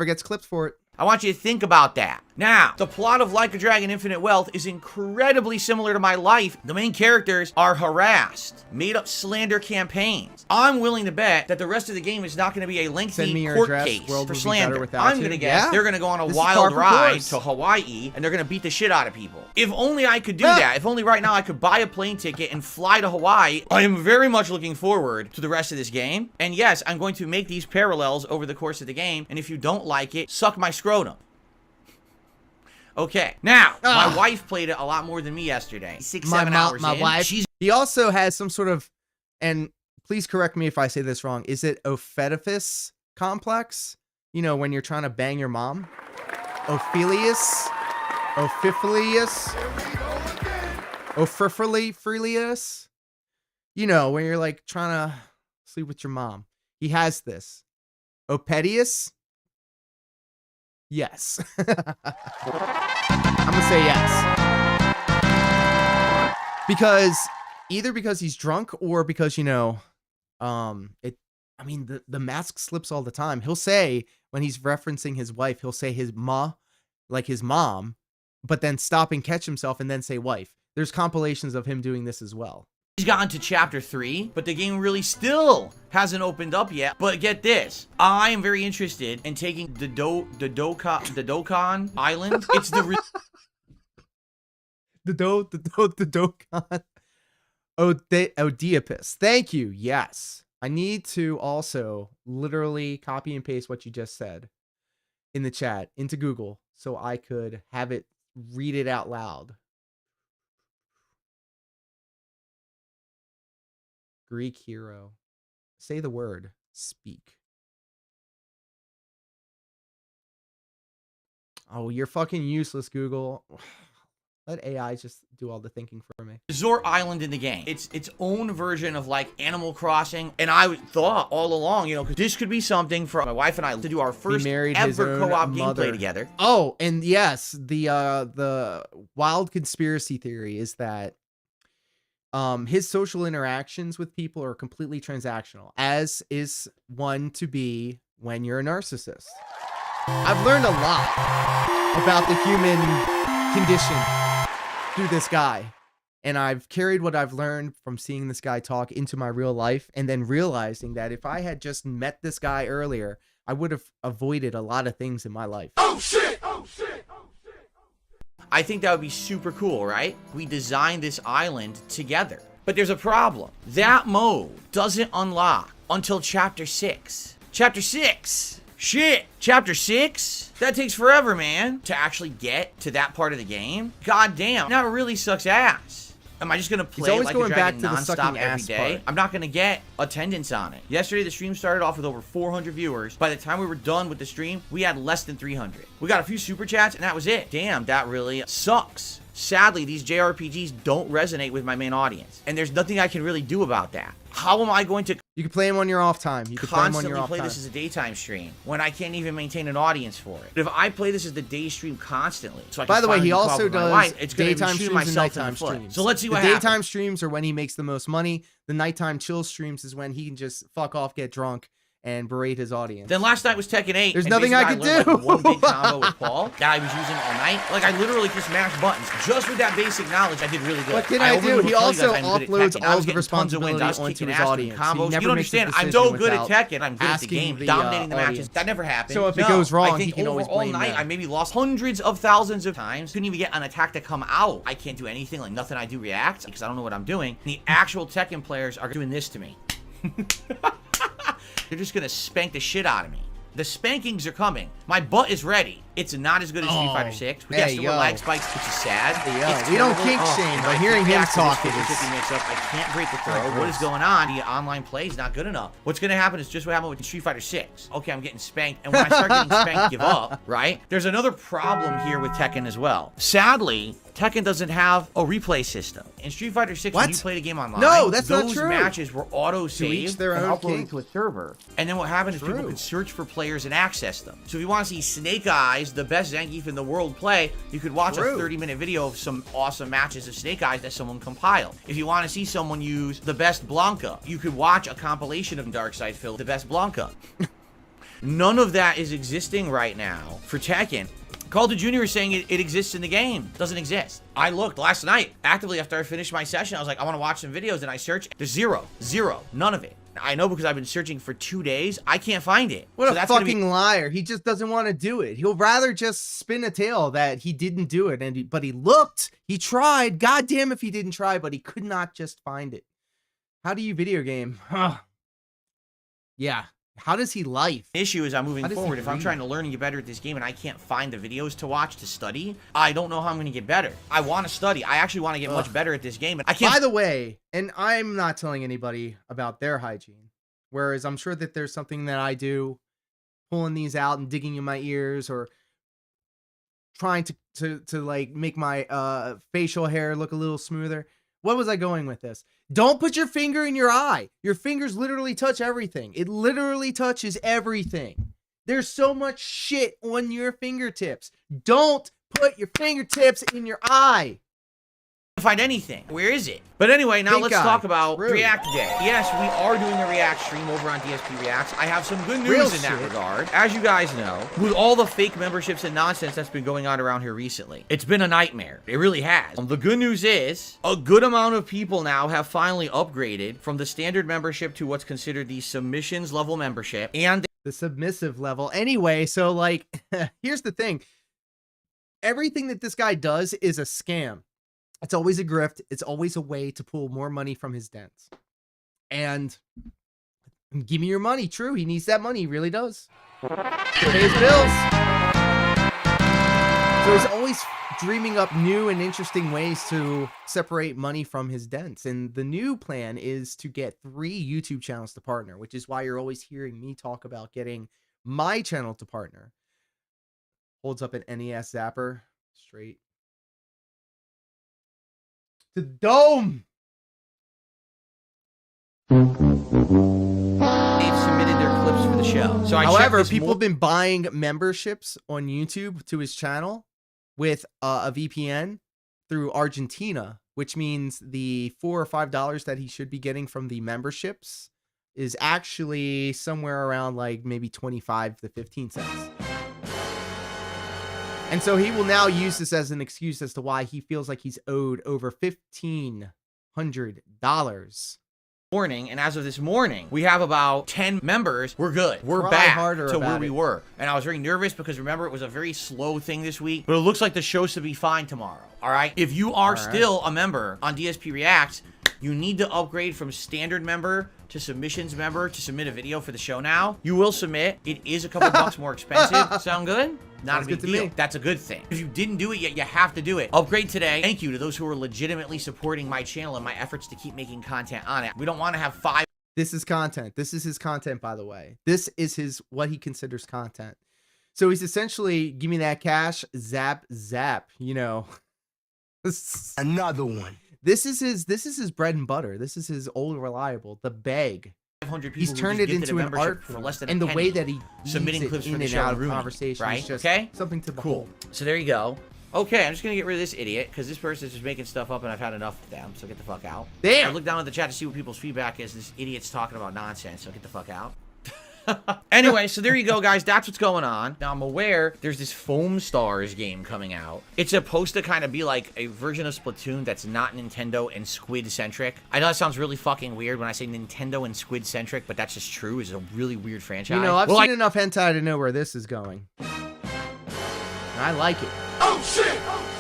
gets clipped for it. I want you to think about that. Now, the plot of Like a Dragon Infinite Wealth is incredibly similar to my life. The main characters are harassed, made up slander campaigns. I'm willing to bet that the rest of the game is not going to be a lengthy court case for slander. I'm going to guess they're going to go on a wild ride to Hawaii and they're going to beat the shit out of people. If only I could do that. If only right now I could buy a plane ticket and fly to Hawaii. I am very much looking forward to the rest of this game. And yes, I'm going to make these parallels over the course of the game. And if you don't like it, suck my scrotum. Okay, now, my wife played it a lot more than me yesterday. 6-7 hours in. Wife, he also has some sort of, and please correct me if I say this wrong, is it Ophidipus complex? You know, when you're trying to bang your mom? Ophilius? Ophifilius? You know, when you're like trying to sleep with your mom. He has this. Opedius? Yes. I'm gonna say yes. Because he's drunk or because, you know, I mean, the mask slips all the time. He'll say, when he's referencing his wife, he'll say his like his mom, but then stop and catch himself and then say wife. There's compilations of him doing this as well. He's gotten to chapter 3, but the game really still hasn't opened up yet. But get this, I am very interested in taking the Dokkan Island. It's the Dokkan Oedipus. Thank you. Yes, I need to also literally copy and paste what you just said in the chat into Google so I could have it read it out loud Greek hero. Say the word. Speak. Oh, you're fucking useless, Google. Let AI just do all the thinking for me. resort island in the game. It's its own version of like Animal Crossing. And I thought all along, you know, because this could be something for my wife and I to do our first ever co-op gameplay together. Oh, and yes, the wild conspiracy theory is that his social interactions with people are completely transactional, as is one to be when you're a narcissist. I've learned a lot about the human condition through this guy, and I've carried what I've learned from seeing this guy talk into my real life, and then realizing that if I had just met this guy earlier, I would have avoided a lot of things in my life. Oh shit! Oh shit! Oh shit! I think that would be super cool, right? We designed this island together. But there's a problem. That mode doesn't unlock until Chapter 6. Chapter 6? Shit! Chapter 6? That takes forever, man, to actually get to that part of the game. God damn, that really sucks ass. Am I just gonna play like a dragon nonstop every day? I'm not gonna get attendance on it. Yesterday, the stream started off with over 400 viewers. By the time we were done with the stream, we had less than 300. We got a few super chats, and that was it. Damn, that really sucks. Sadly, these JRPGs don't resonate with my main audience, and there's nothing I can really do about that. How am I going to You can play him on your off time. You can play him on constantly your off play time. this as a daytime stream when I can't even maintain an audience for it? But if I play this as the day stream constantly, so I can By the way, finally he keep up also with my does life, it's gonna be daytime shooting streams and myself in the nighttime foot. streams. So let's see the what daytime happens. streams are when he makes the most money. The nighttime chill streams is when he can just fuck off, get drunk, and berate his audience. Then last night was Tekken 8. There's and nothing I basically could learned, do. Like, one big combo with Paul that I was using all night. Like, I literally just mashed buttons. Just with that basic knowledge, I did really good. What can I do? overly He will tell you also guys I'm good at offloads Tekken. I all was the getting tons of wins. responsibility I was onto kicking his ass with audience. He combos. never You don't makes a understand. I'm decision so good at without Tekken. I'm good at the asking game, the, dominating the matches. audience. That never happened. So if it No. goes wrong, I think he can always overall blame night, them. I maybe lost hundreds of thousands of times. Couldn't even get an attack to come out. I can't do anything. Like, nothing I do reacts because I don't know what I'm doing. And the actual Tekken players are doing this to me. They're just gonna spank the shit out of me. The spankings are coming. My butt is ready. It's not as good as Street Fighter 6. We got hey, some yo. lag spikes, which is sad. Hey, yo. It's We don't terrible. kink shame, and but I hearing can't him react to talk this is- 50-50 mix-up. I can't break the throw. Oh, What is gross. going on? The online play is not good enough. What's gonna happen is just what happened with Street Fighter 6. Okay, I'm getting spanked, and when I start getting spanked, give up, right? There's another problem here with Tekken as well. Sadly, Tekken doesn't have a replay system. In Street Fighter 6, when What? you play the game online, No, that's not those true. matches were auto-saved each their and own uploaded kink. to a server. And then what happened is people True. could search for players and access them. So if you want to see Snake Eyes, the best Zangief in the world, play, you could watch True. a 30-minute video of some awesome matches of Snake Eyes that someone compiled. If you want to see someone use the best Blanca, you could watch a compilation of Darkside Phil, the best Blanca. None of that is existing right now for Tekken. Calder Jr. is saying it exists in the game. Doesn't exist. I looked last night, actively after I finished my session, I was like, I want to watch some videos, and I searched. There's zero. None of it. I know because I've been searching for 2 days. I can't find it. What So a that's gonna fucking liar. He just doesn't want to do it. He'll rather just spin a tale that he didn't do it. But he looked. He tried. God damn if he didn't try, but he could not just find it. How do you video game? Huh. Yeah. How does he life? issue is I'm moving How does he forward. If I'm read? trying to learn and get better at this game and I can't find the videos to watch to study, I don't know how I'm going to get better. I want to study. I actually want to get much better at this game. And I can't. By the way, and I'm not telling anybody about their hygiene, whereas I'm sure that there's something that I do, pulling these out and digging in my ears or trying to like make my facial hair look a little smoother. What was I going with this? Don't put your finger in your eye. Your fingers literally touch everything. It literally touches everything. There's so much shit on your fingertips. Don't put your fingertips in your eye. find anything. Where is it? But anyway, now Pink let's eye. talk about True. React Day. Yes, we are doing a React stream over on DSP Reacts. I have some good Real news in that shit. regard. As you guys know, with all the fake memberships and nonsense that's been going on around here recently, it's been a nightmare. It really has. The good news is, a good amount of people now have finally upgraded from the standard membership to what's considered the submissions level membership, and The submissive level. Anyway, so like, here's the thing. Everything that this guy does is a scam. It's always a grift. It's always a way to pull more money from his dents. And give me your money. True, he needs that money. He really does. To pay his bills. So he's always dreaming up new and interesting ways to separate money from his dents. And the new plan is to get 3 YouTube channels to partner, which is why you're always hearing me talk about getting my channel to partner. Holds up an NES Zapper straight to the dome. They've submitted their clips for the show. So However, people have been buying memberships on YouTube to his channel with a VPN through Argentina, which means the $4 or $5 that he should be getting from the memberships is actually somewhere around like maybe 25 to 15 cents. And so he will now use this as an excuse as to why he feels like he's owed over $1,500. Morning, and as of this morning, we have about 10 members. We're good. We're Try back harder to where about we it. were. And I was very nervous because remember, it was a very slow thing this week, but it looks like the show should be fine tomorrow. All right. If you are still a member on DSP Reacts, you need to upgrade from standard member to submissions member to submit a video for the show now. You will submit. It is a couple bucks more expensive. Sound good? Not Sounds a big good to deal. me. That's a good thing. If you didn't do it yet, you have to do it. Upgrade today. Thank you to those who are legitimately supporting my channel and my efforts to keep making content on it. We don't want to have 5. This is content. This is his content, by the way. This is his what he considers content. So he's essentially, give me that cash, zap, zap, you know. Another one. This is his bread and butter. This is his old reliable, the bag. 500 people He's who turned just it gifted into a an membership art for form. less than And the a way penny. that he Submitting weaves it clips for in the and show out and of ruining it, conversation right? is just Okay? something to Cool. behold. So there you go. Okay, I'm just gonna get rid of this idiot because this person's just making stuff up and I've had enough of them. So get the fuck out. Damn. I look down at the chat to see what people's feedback is. This idiot's talking about nonsense. So get the fuck out. Anyway, so there you go, guys. That's what's going on. Now, I'm aware there's this Foam Stars game coming out. It's supposed to kind of be like a version of Splatoon that's not Nintendo and Squid-centric. I know that sounds really fucking weird when I say Nintendo and Squid-centric, but that's just true. It's a really weird franchise. You know, I've seen enough hentai to know where this is going. And I like it. Oh shit!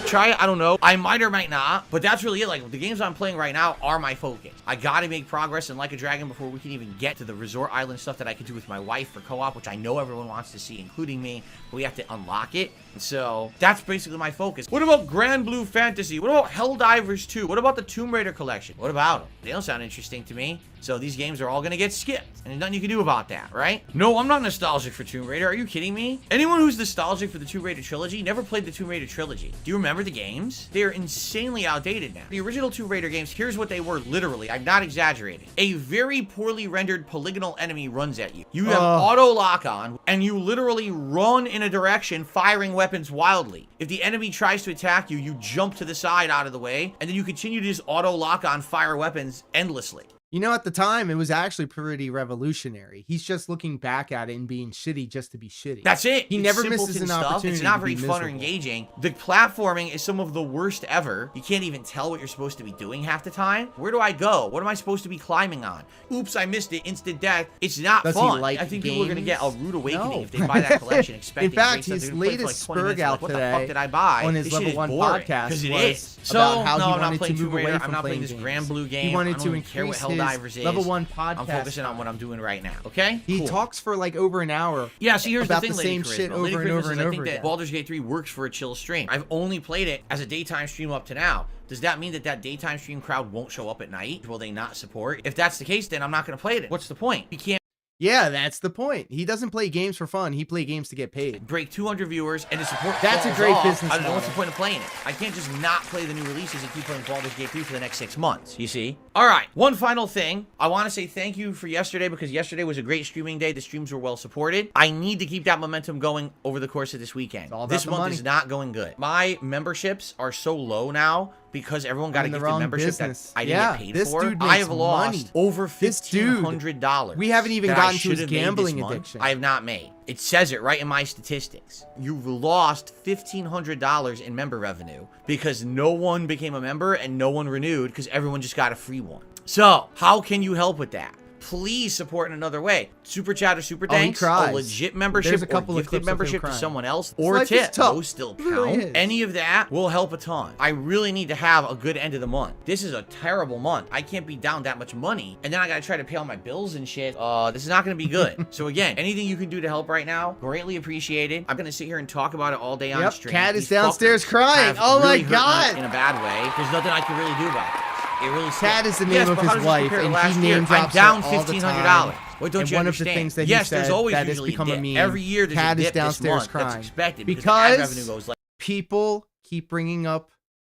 Try it, I don't know. I might or might not, but that's really it. Like, the games I'm playing right now are my focus. I gotta make progress in Like a Dragon before we can even get to the resort island stuff that I could do with my wife for co-op, which I know everyone wants to see, including me, but we have to unlock it. And so that's basically my focus. What about Grand Blue Fantasy? What about Helldivers 2? What about the Tomb Raider collection? What about them? They don't sound interesting to me. So these games are all gonna get skipped, and there's nothing you can do about that, right? No, I'm not nostalgic for Tomb Raider. Are you kidding me? Anyone who's nostalgic for the Tomb Raider trilogy never played the Tomb Raider trilogy. Do you remember the games? They are insanely outdated now. The original Tomb Raider games, here's what they were literally. I'm not exaggerating. A very poorly rendered polygonal enemy runs at you. You have auto lock on, and you literally run in a direction, firing weapons wildly. If the enemy tries to attack you, you jump to the side out of the way, and then you continue to just auto lock on, fire weapons endlessly. You know, at the time, it was actually pretty revolutionary. He's just looking back at it and being shitty just to be shitty. That's it. He It's never misses simpleton an stuff. opportunity It's not to very be fun or miserable. engaging. The platforming is some of the worst ever. You can't even tell what you're supposed to be doing half the time. Where do I go? What am I supposed to be climbing on? Oops, I missed it. Instant death. It's not Does he fun. like I think people are going to get a games? rude awakening No. if they buy that collection expecting In fact, great stuff. his They're gonna play it for latest like 20 minutes, spurg like, out what the today fuck did I buy? on his This level shit is 1 boring. podcast Because it was is. So, about how no, he I'm not wanted playing to move Tomb away Raider. from I'm not playing playing this games. Grand Blue game. He wanted I don't to even care what increase Helldivers his is. level 1 I'm podcast focusing on what I'm doing right now, okay? He Cool. talks for like over an hour. Yeah, so here's about the thing, the Lady same Charisma. shit Lady over and Charisma over says, and I over think again. that Baldur's Gate 3 works for a chill stream. I've only played it as a daytime stream up to now. Does that mean that daytime stream crowd won't show up at night? Will they not support? If that's the case, then I'm not going to play it. What's the point? You can't Yeah, that's the point. He doesn't play games for fun. He plays games to get paid. break 200 viewers and to support That's a falls great off. business I don't know what's the model. point of playing it. I can't just not play the new releases and keep playing Baldur's Gate 3 for the next 6 months. You see? All right, one final thing. I want to say thank you for yesterday because yesterday was a great streaming day. The streams were well supported. I need to keep that momentum going over the course of this weekend. all about This the month money. is not going good. My memberships are so low now because everyone got a in the gifted wrong membership business. that I didn't Yeah, get paid this for. dude I makes have lost money. over This dude- $1,500. we haven't even that I gotten to should his have made this gambling month. addiction. I have not made. It says it right in my statistics. You've lost $1,500 in member revenue because no one became a member and no one renewed because everyone just got a free one. So, how can you help with that? please support in another way. Super chat or super Oh, he thanks, a cries. legit membership, There's a couple or of gifted clips of him membership to crying. someone else, His or a life is tip. tough. Those still It really count. is. Any of that will help a ton. I really need to have a good end of the month. This is a terrible month. I can't be down that much money, and then I gotta try to pay all my bills and shit. This is not gonna be good. So again, anything you can do to help right now, greatly appreciated. I'm gonna sit here and talk about it all day on Yep, stream. Cat is These downstairs fuckers crying. have Oh my really hurt me God. in a bad way. There's nothing I can really do about this. It really Cat is the name yes, of but how his does this wife, compare to and last he year? name I'm drops down her all the $1,500. time. What don't And you one of the understand? things that he yes, there's said always that has usually become a a dip. meme. Every year there's Cat a is dip this downstairs month. crying. That's expected because the ad Because revenue goes like. people keep bringing up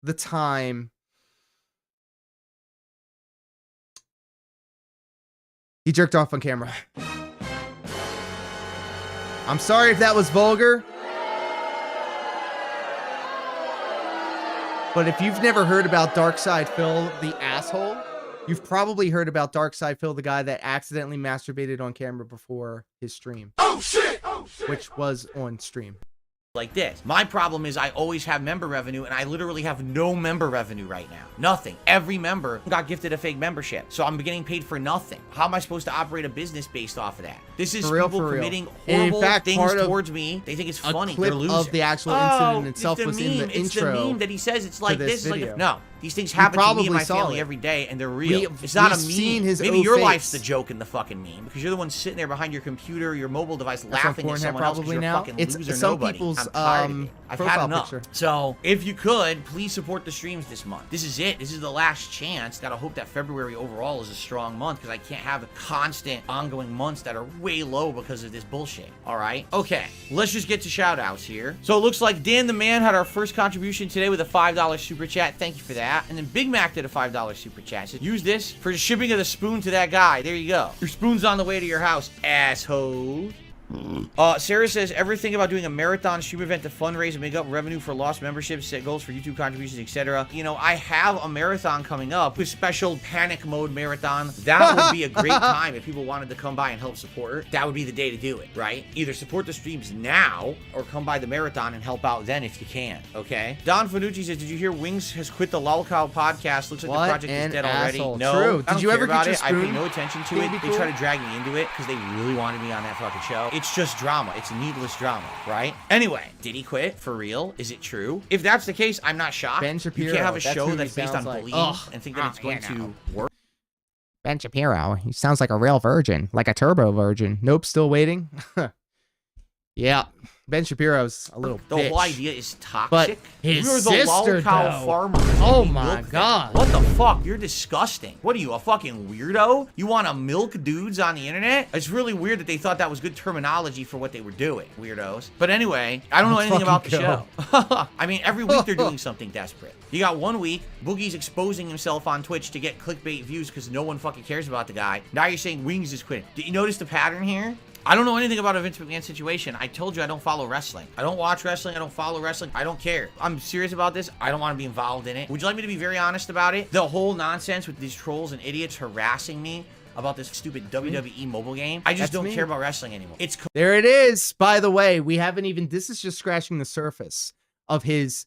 the time he jerked off on camera. I'm sorry if that was vulgar, but if you've never heard about Darkside Phil, the asshole, you've probably heard about Darkside Phil, the guy that accidentally masturbated on camera before his stream. Oh shit! Which was on stream. Like this. My problem is I always have member revenue, and I literally have no member revenue right now. Nothing. Every member got gifted a fake membership, so I'm getting paid for nothing. How am I supposed to operate a business based off of that? This is For real, people for real. committing And in horrible fact, things part of towards me. They think it's A funny. clip They're losers. of the actual incident itself it's was the in meme. the It's intro the meme that he says it's like this this. It's video. like, no, these things happen to me probably and my saw family it. every day, and they're real. We- It's not a we've meme. seen his Maybe O your face. life's the joke in the fucking meme because you're the one sitting there behind your computer, your mobile device, That's on laughing at Pornhub someone else because probably you're now. a fucking It's loser some nobody. people's, I'm tired of it. I've had profile enough. picture. So if you could, please support the streams this month. This is it. This is the last chance. Gotta hope that February overall is a strong month because I can't have constant ongoing months that are way low because of this bullshit. All right. Okay. Let's just get to shout outs here. So it looks like Dan the Man had our first contribution today with a $5 super chat. Thank you for that. And then Big Mac did a $5 super chat. So use this for the shipping of the spoon to that guy. There you go. Your spoon's on the way to your house, asshole. Sarah says, ever think about doing a marathon stream event to fundraise and make up revenue for lost memberships, set goals for YouTube contributions, etc.? You know, I have a marathon coming up, a special panic mode marathon. That would be a great time if people wanted to come by and help support. That would be the day to do it, right? Either support the streams now or come by the marathon and help out then if you can, okay? Don Finucci says, did you hear Wings has quit the Lolcow podcast? Looks like What the project an is dead asshole. already. No, True. I Did don't you care ever get about your it. I pay spoon? no attention to Would it. be They cool. try to drag me into it because they really wanted me on that fucking show. It's just drama. It's needless drama, right? Anyway, did he quit? For real? Is it true? If that's the case, I'm not shocked. Ben Shapiro, You can't have a that's show who he that's based on sounds like. bullying Ugh. and think that it's going to work. Ben Shapiro, he sounds like a real virgin, like a turbo virgin. Nope, still waiting. Yeah, Ben Shapiro's a little The bitch. whole idea is toxic. But his We're the sister, lolcow though. farmers. Oh and we my milk them. God. What the fuck? You're disgusting. What are you, a fucking weirdo? You want to milk dudes on the internet? It's really weird that they thought that was good terminology for what they were doing, weirdos. But anyway, I don't know Let's anything about the fucking show. I mean, every week they're doing something desperate. You got 1 week, Boogie's exposing himself on Twitch to get clickbait views because no one fucking cares about the guy. Now you're saying Wings is quitting. Did you notice the pattern here? I don't know anything about a Vince McMahon situation. I told you I don't follow wrestling. I don't watch wrestling. I don't follow wrestling. I don't care. I'm serious about this. I don't want to be involved in it. Would you like me to be very honest about it? The whole nonsense with these trolls and idiots harassing me about this stupid WWE mobile game. I just That's don't me. care about wrestling anymore. It's There it is. By the way, we haven't even, this is just scratching the surface of his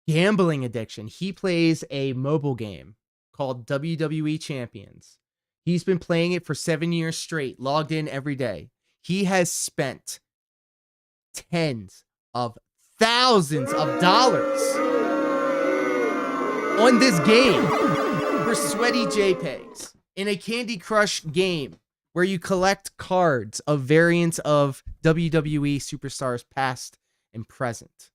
gambling addiction. He plays a mobile game called WWE Champions. He's been playing it for 7 years straight, logged in every day. He has spent tens of thousands of dollars on this game for sweaty JPEGs in a Candy Crush game where you collect cards of variants of WWE superstars past and present.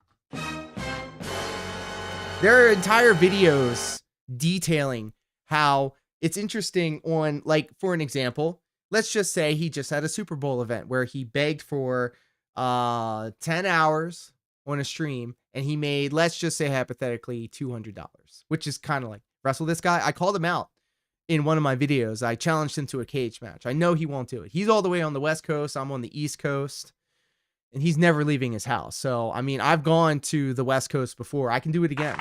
There are entire videos detailing how it's interesting on, like, for an example, let's just say he just had a Super Bowl event where he begged for 10 hours on a stream and he made, let's just say hypothetically, $200, which is kind of like, wrestle this guy. I called him out in one of my videos. I challenged him to a cage match. I know he won't do it. He's all the way on the West Coast. I'm on the East Coast. And he's never leaving his house. So, I mean, I've gone to the West Coast before. I can do it again.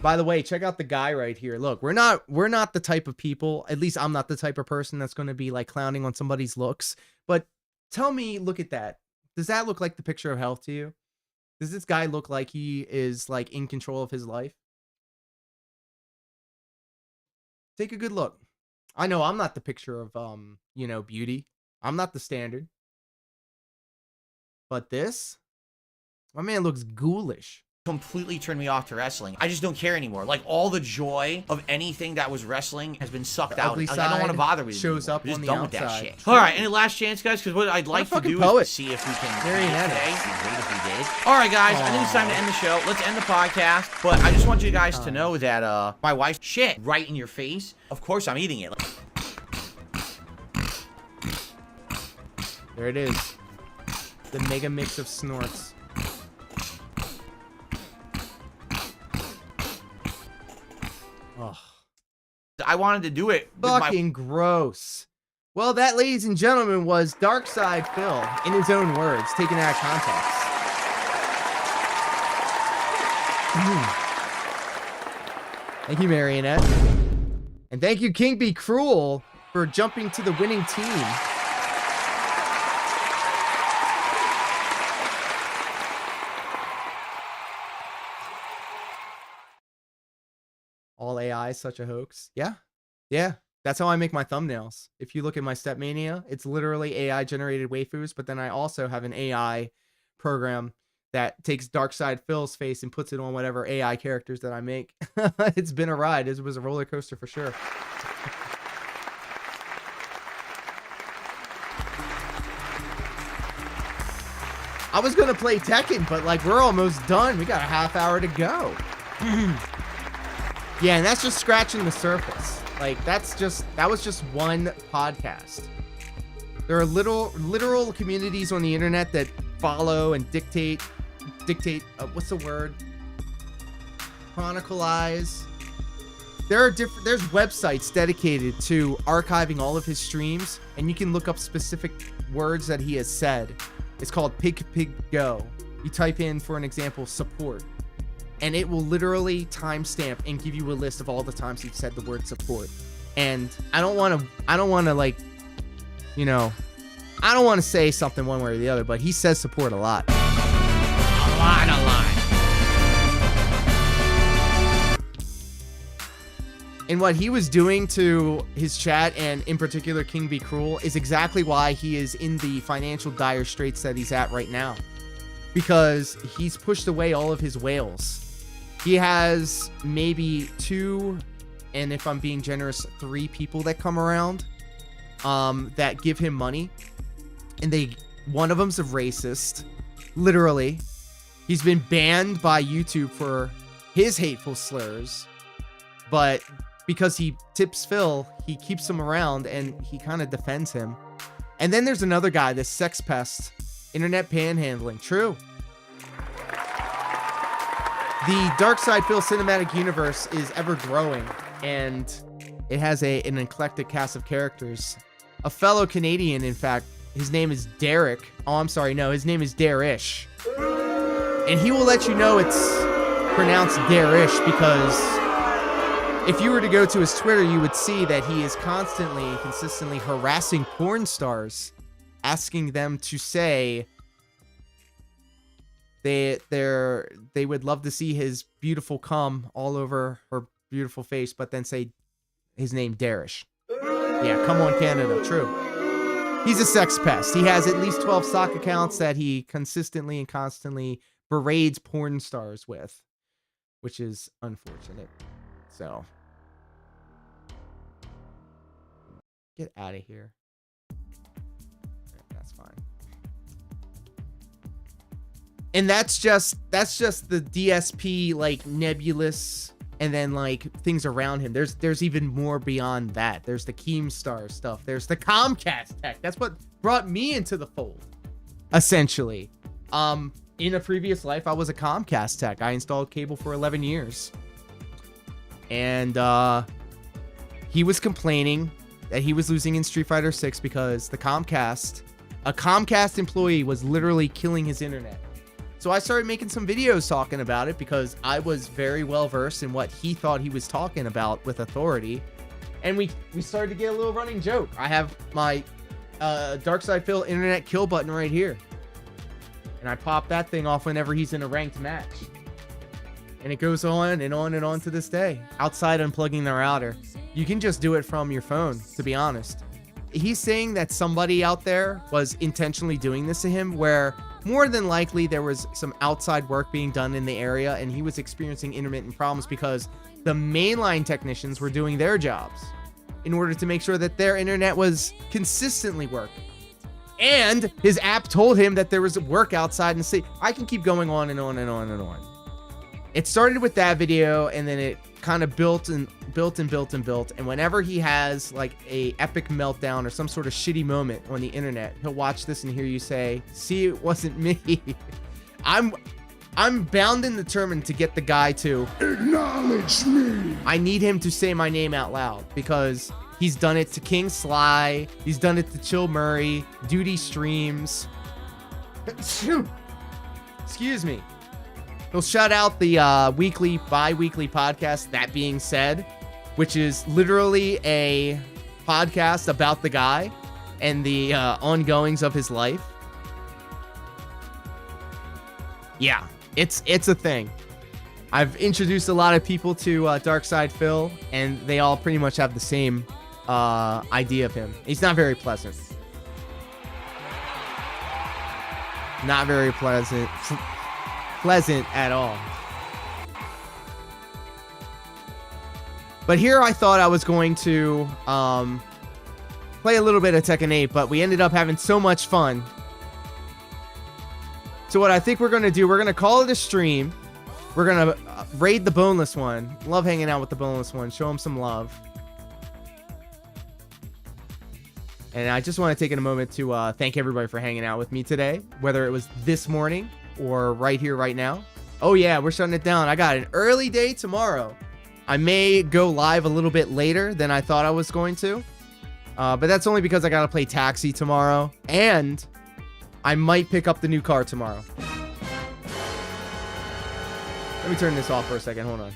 By the way, check out the guy right here. Look, we're not the type of people, at least I'm not the type of person that's going to be like clowning on somebody's looks. But tell me, look at that. Does that look like the picture of health to you? Does this guy look like he is like in control of his life? Take a good look. I know I'm not the picture of, you know, beauty. I'm not the standard. But this, my man looks ghoulish. Completely turned me off to wrestling. I just don't care anymore. Like, all the joy of anything that was wrestling has been sucked out. Like, I don't want to bother with it shows anymore. up I'm just on the done with that outside. shit. All right, any last chance, guys? Because what I'd like to fucking do poet. is see if we can Marionette. today. It'd be great if we did. All right, guys. I think it's time to end the show. Let's end the podcast. But I just want you guys to know that my wife's shit right in your face. Of course, I'm eating it. There it is. The mega mix of snorts. Ugh. I wanted to do it with Fucking gross. Well, that, ladies and gentlemen, was Darkside Phil, in his own words, taken out of context. Thank you, Marionette. And thank you, King Be Cruel, for jumping to the winning team. All AI is such a hoax. Yeah. Yeah. That's how I make my thumbnails. If you look at my Stepmania, it's literally AI generated waifus, but then I also have an AI program that takes Darkside Phil's face and puts it on whatever AI characters that I make. It's been a ride. It was a roller coaster for sure. I was going to play Tekken, but like we're almost done. We got a half hour to go. Yeah, and that's just scratching the surface. Like that was just one podcast. There are literal communities on the internet that follow and dictate, what's the word? Chronicleize. There's websites dedicated to archiving all of his streams, and you can look up specific words that he has said. It's called Pig Go. You type in, for an example, support, and it will literally timestamp and give you a list of all the times he's said the word support. And I don't want to like, you know, I don't want to say something one way or the other, but he says support a lot. A lot. And what he was doing to his chat, and in particular King Be Cruel, is exactly why he is in the financial dire straits that he's at right now. Because he's pushed away all of his whales. He has maybe 2, and if I'm being generous, 3 people that come around that give him money. And one of them's a racist. Literally. He's been banned by YouTube for his hateful slurs. But because he tips Phil, he keeps him around and he kind of defends him. And then there's another guy, this sex pest, internet panhandling. True. The Darkside Phil cinematic universe is ever growing, and it has an eclectic cast of characters. A fellow Canadian, in fact, his name is Derek. Oh, I'm sorry, no, his name is Darish. And he will let you know it's pronounced Darish because if you were to go to his Twitter, you would see that he is consistently harassing porn stars, asking them to say they would love to see his beautiful cum all over her beautiful face, but then say his name Darish. Yeah, come on Canada, true. He's a sex pest. He has at least 12 sock accounts that he consistently and constantly berades porn stars with, which is unfortunate. So get out of here. That's fine. And that's just the DSP, like, nebulous, and then like things around him. There's even more beyond that. There's the Keemstar stuff. There's the Comcast tech. That's what brought me into the fold, essentially. In a previous life, I was a Comcast tech. I installed cable for 11 years. And he was complaining that he was losing in Street Fighter 6 because a Comcast employee was literally killing his internet. So I started making some videos talking about it because I was very well versed in what he thought he was talking about with authority. And we started to get a little running joke. I have my Darkside Phil internet kill button right here. And I pop that thing off whenever he's in a ranked match. And it goes on and on and on to this day. Outside unplugging the router. You can just do it from your phone, to be honest. He's saying that somebody out there was intentionally doing this to him, where more than likely there was some outside work being done in the area and he was experiencing intermittent problems because the mainline technicians were doing their jobs in order to make sure that their internet was consistently working. And his app told him that there was work outside and say, I can keep going on and on and on and on. It started with that video, and then it kind of built and built and built and built. And whenever he has like a epic meltdown or some sort of shitty moment on the internet, he'll watch this and hear you say, see, it wasn't me. I'm bound and determined to get the guy to Acknowledge me. I need him to say my name out loud, because he's done it to King Sly. He's done it to Chill Murray, Duty Streams. Excuse me. He'll shout out the bi-weekly podcast, That Being Said, which is literally a podcast about the guy and the ongoings of his life. Yeah, it's a thing. I've introduced a lot of people to Dark Side Phil, and they all pretty much have the same idea of him. He's not very pleasant. Not very pleasant at all. But here I thought I was going to play a little bit of Tekken 8, but we ended up having so much fun. So what I think we're going to do, we're going to call it a stream. We're going to raid the boneless one. Love hanging out with the boneless one. Show him some love. And I just want to take a moment to thank everybody for hanging out with me today, whether it was this morning or right here, right now. Oh yeah, we're shutting it down. I got an early day tomorrow. I may go live a little bit later than I thought I was going to. But that's only because I got to play Taxi tomorrow. And I might pick up the new car tomorrow. Let me turn this off for a second. Hold on.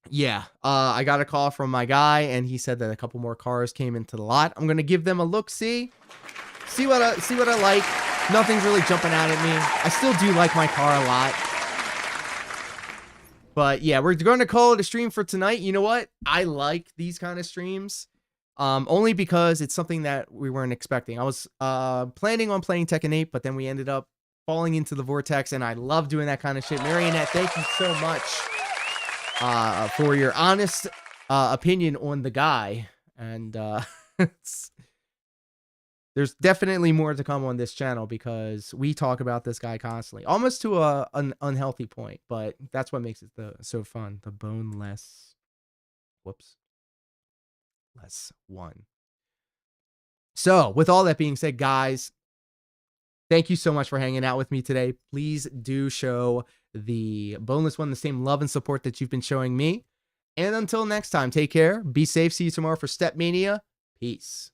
Yeah, I got a call from my guy, and he said that a couple more cars came into the lot. I'm gonna give them a look, see what I like. Nothing's really jumping out at me. I still do like my car a lot. But yeah, we're going to call it a stream for tonight. You know what? I like these kind of streams. Only because it's something that we weren't expecting. I was planning on playing Tekken 8, but then we ended up falling into the vortex, and I love doing that kind of shit. Marionette, thank you so much for your honest opinion on the guy. And there's definitely more to come on this channel, because we talk about this guy constantly, almost to an unhealthy point, but that's what makes it so fun. The boneless, less one. So with all that being said, guys, thank you so much for hanging out with me today. Please do show the boneless one the same love and support that you've been showing me. And until next time, take care, be safe, see you tomorrow for Step Mania. Peace.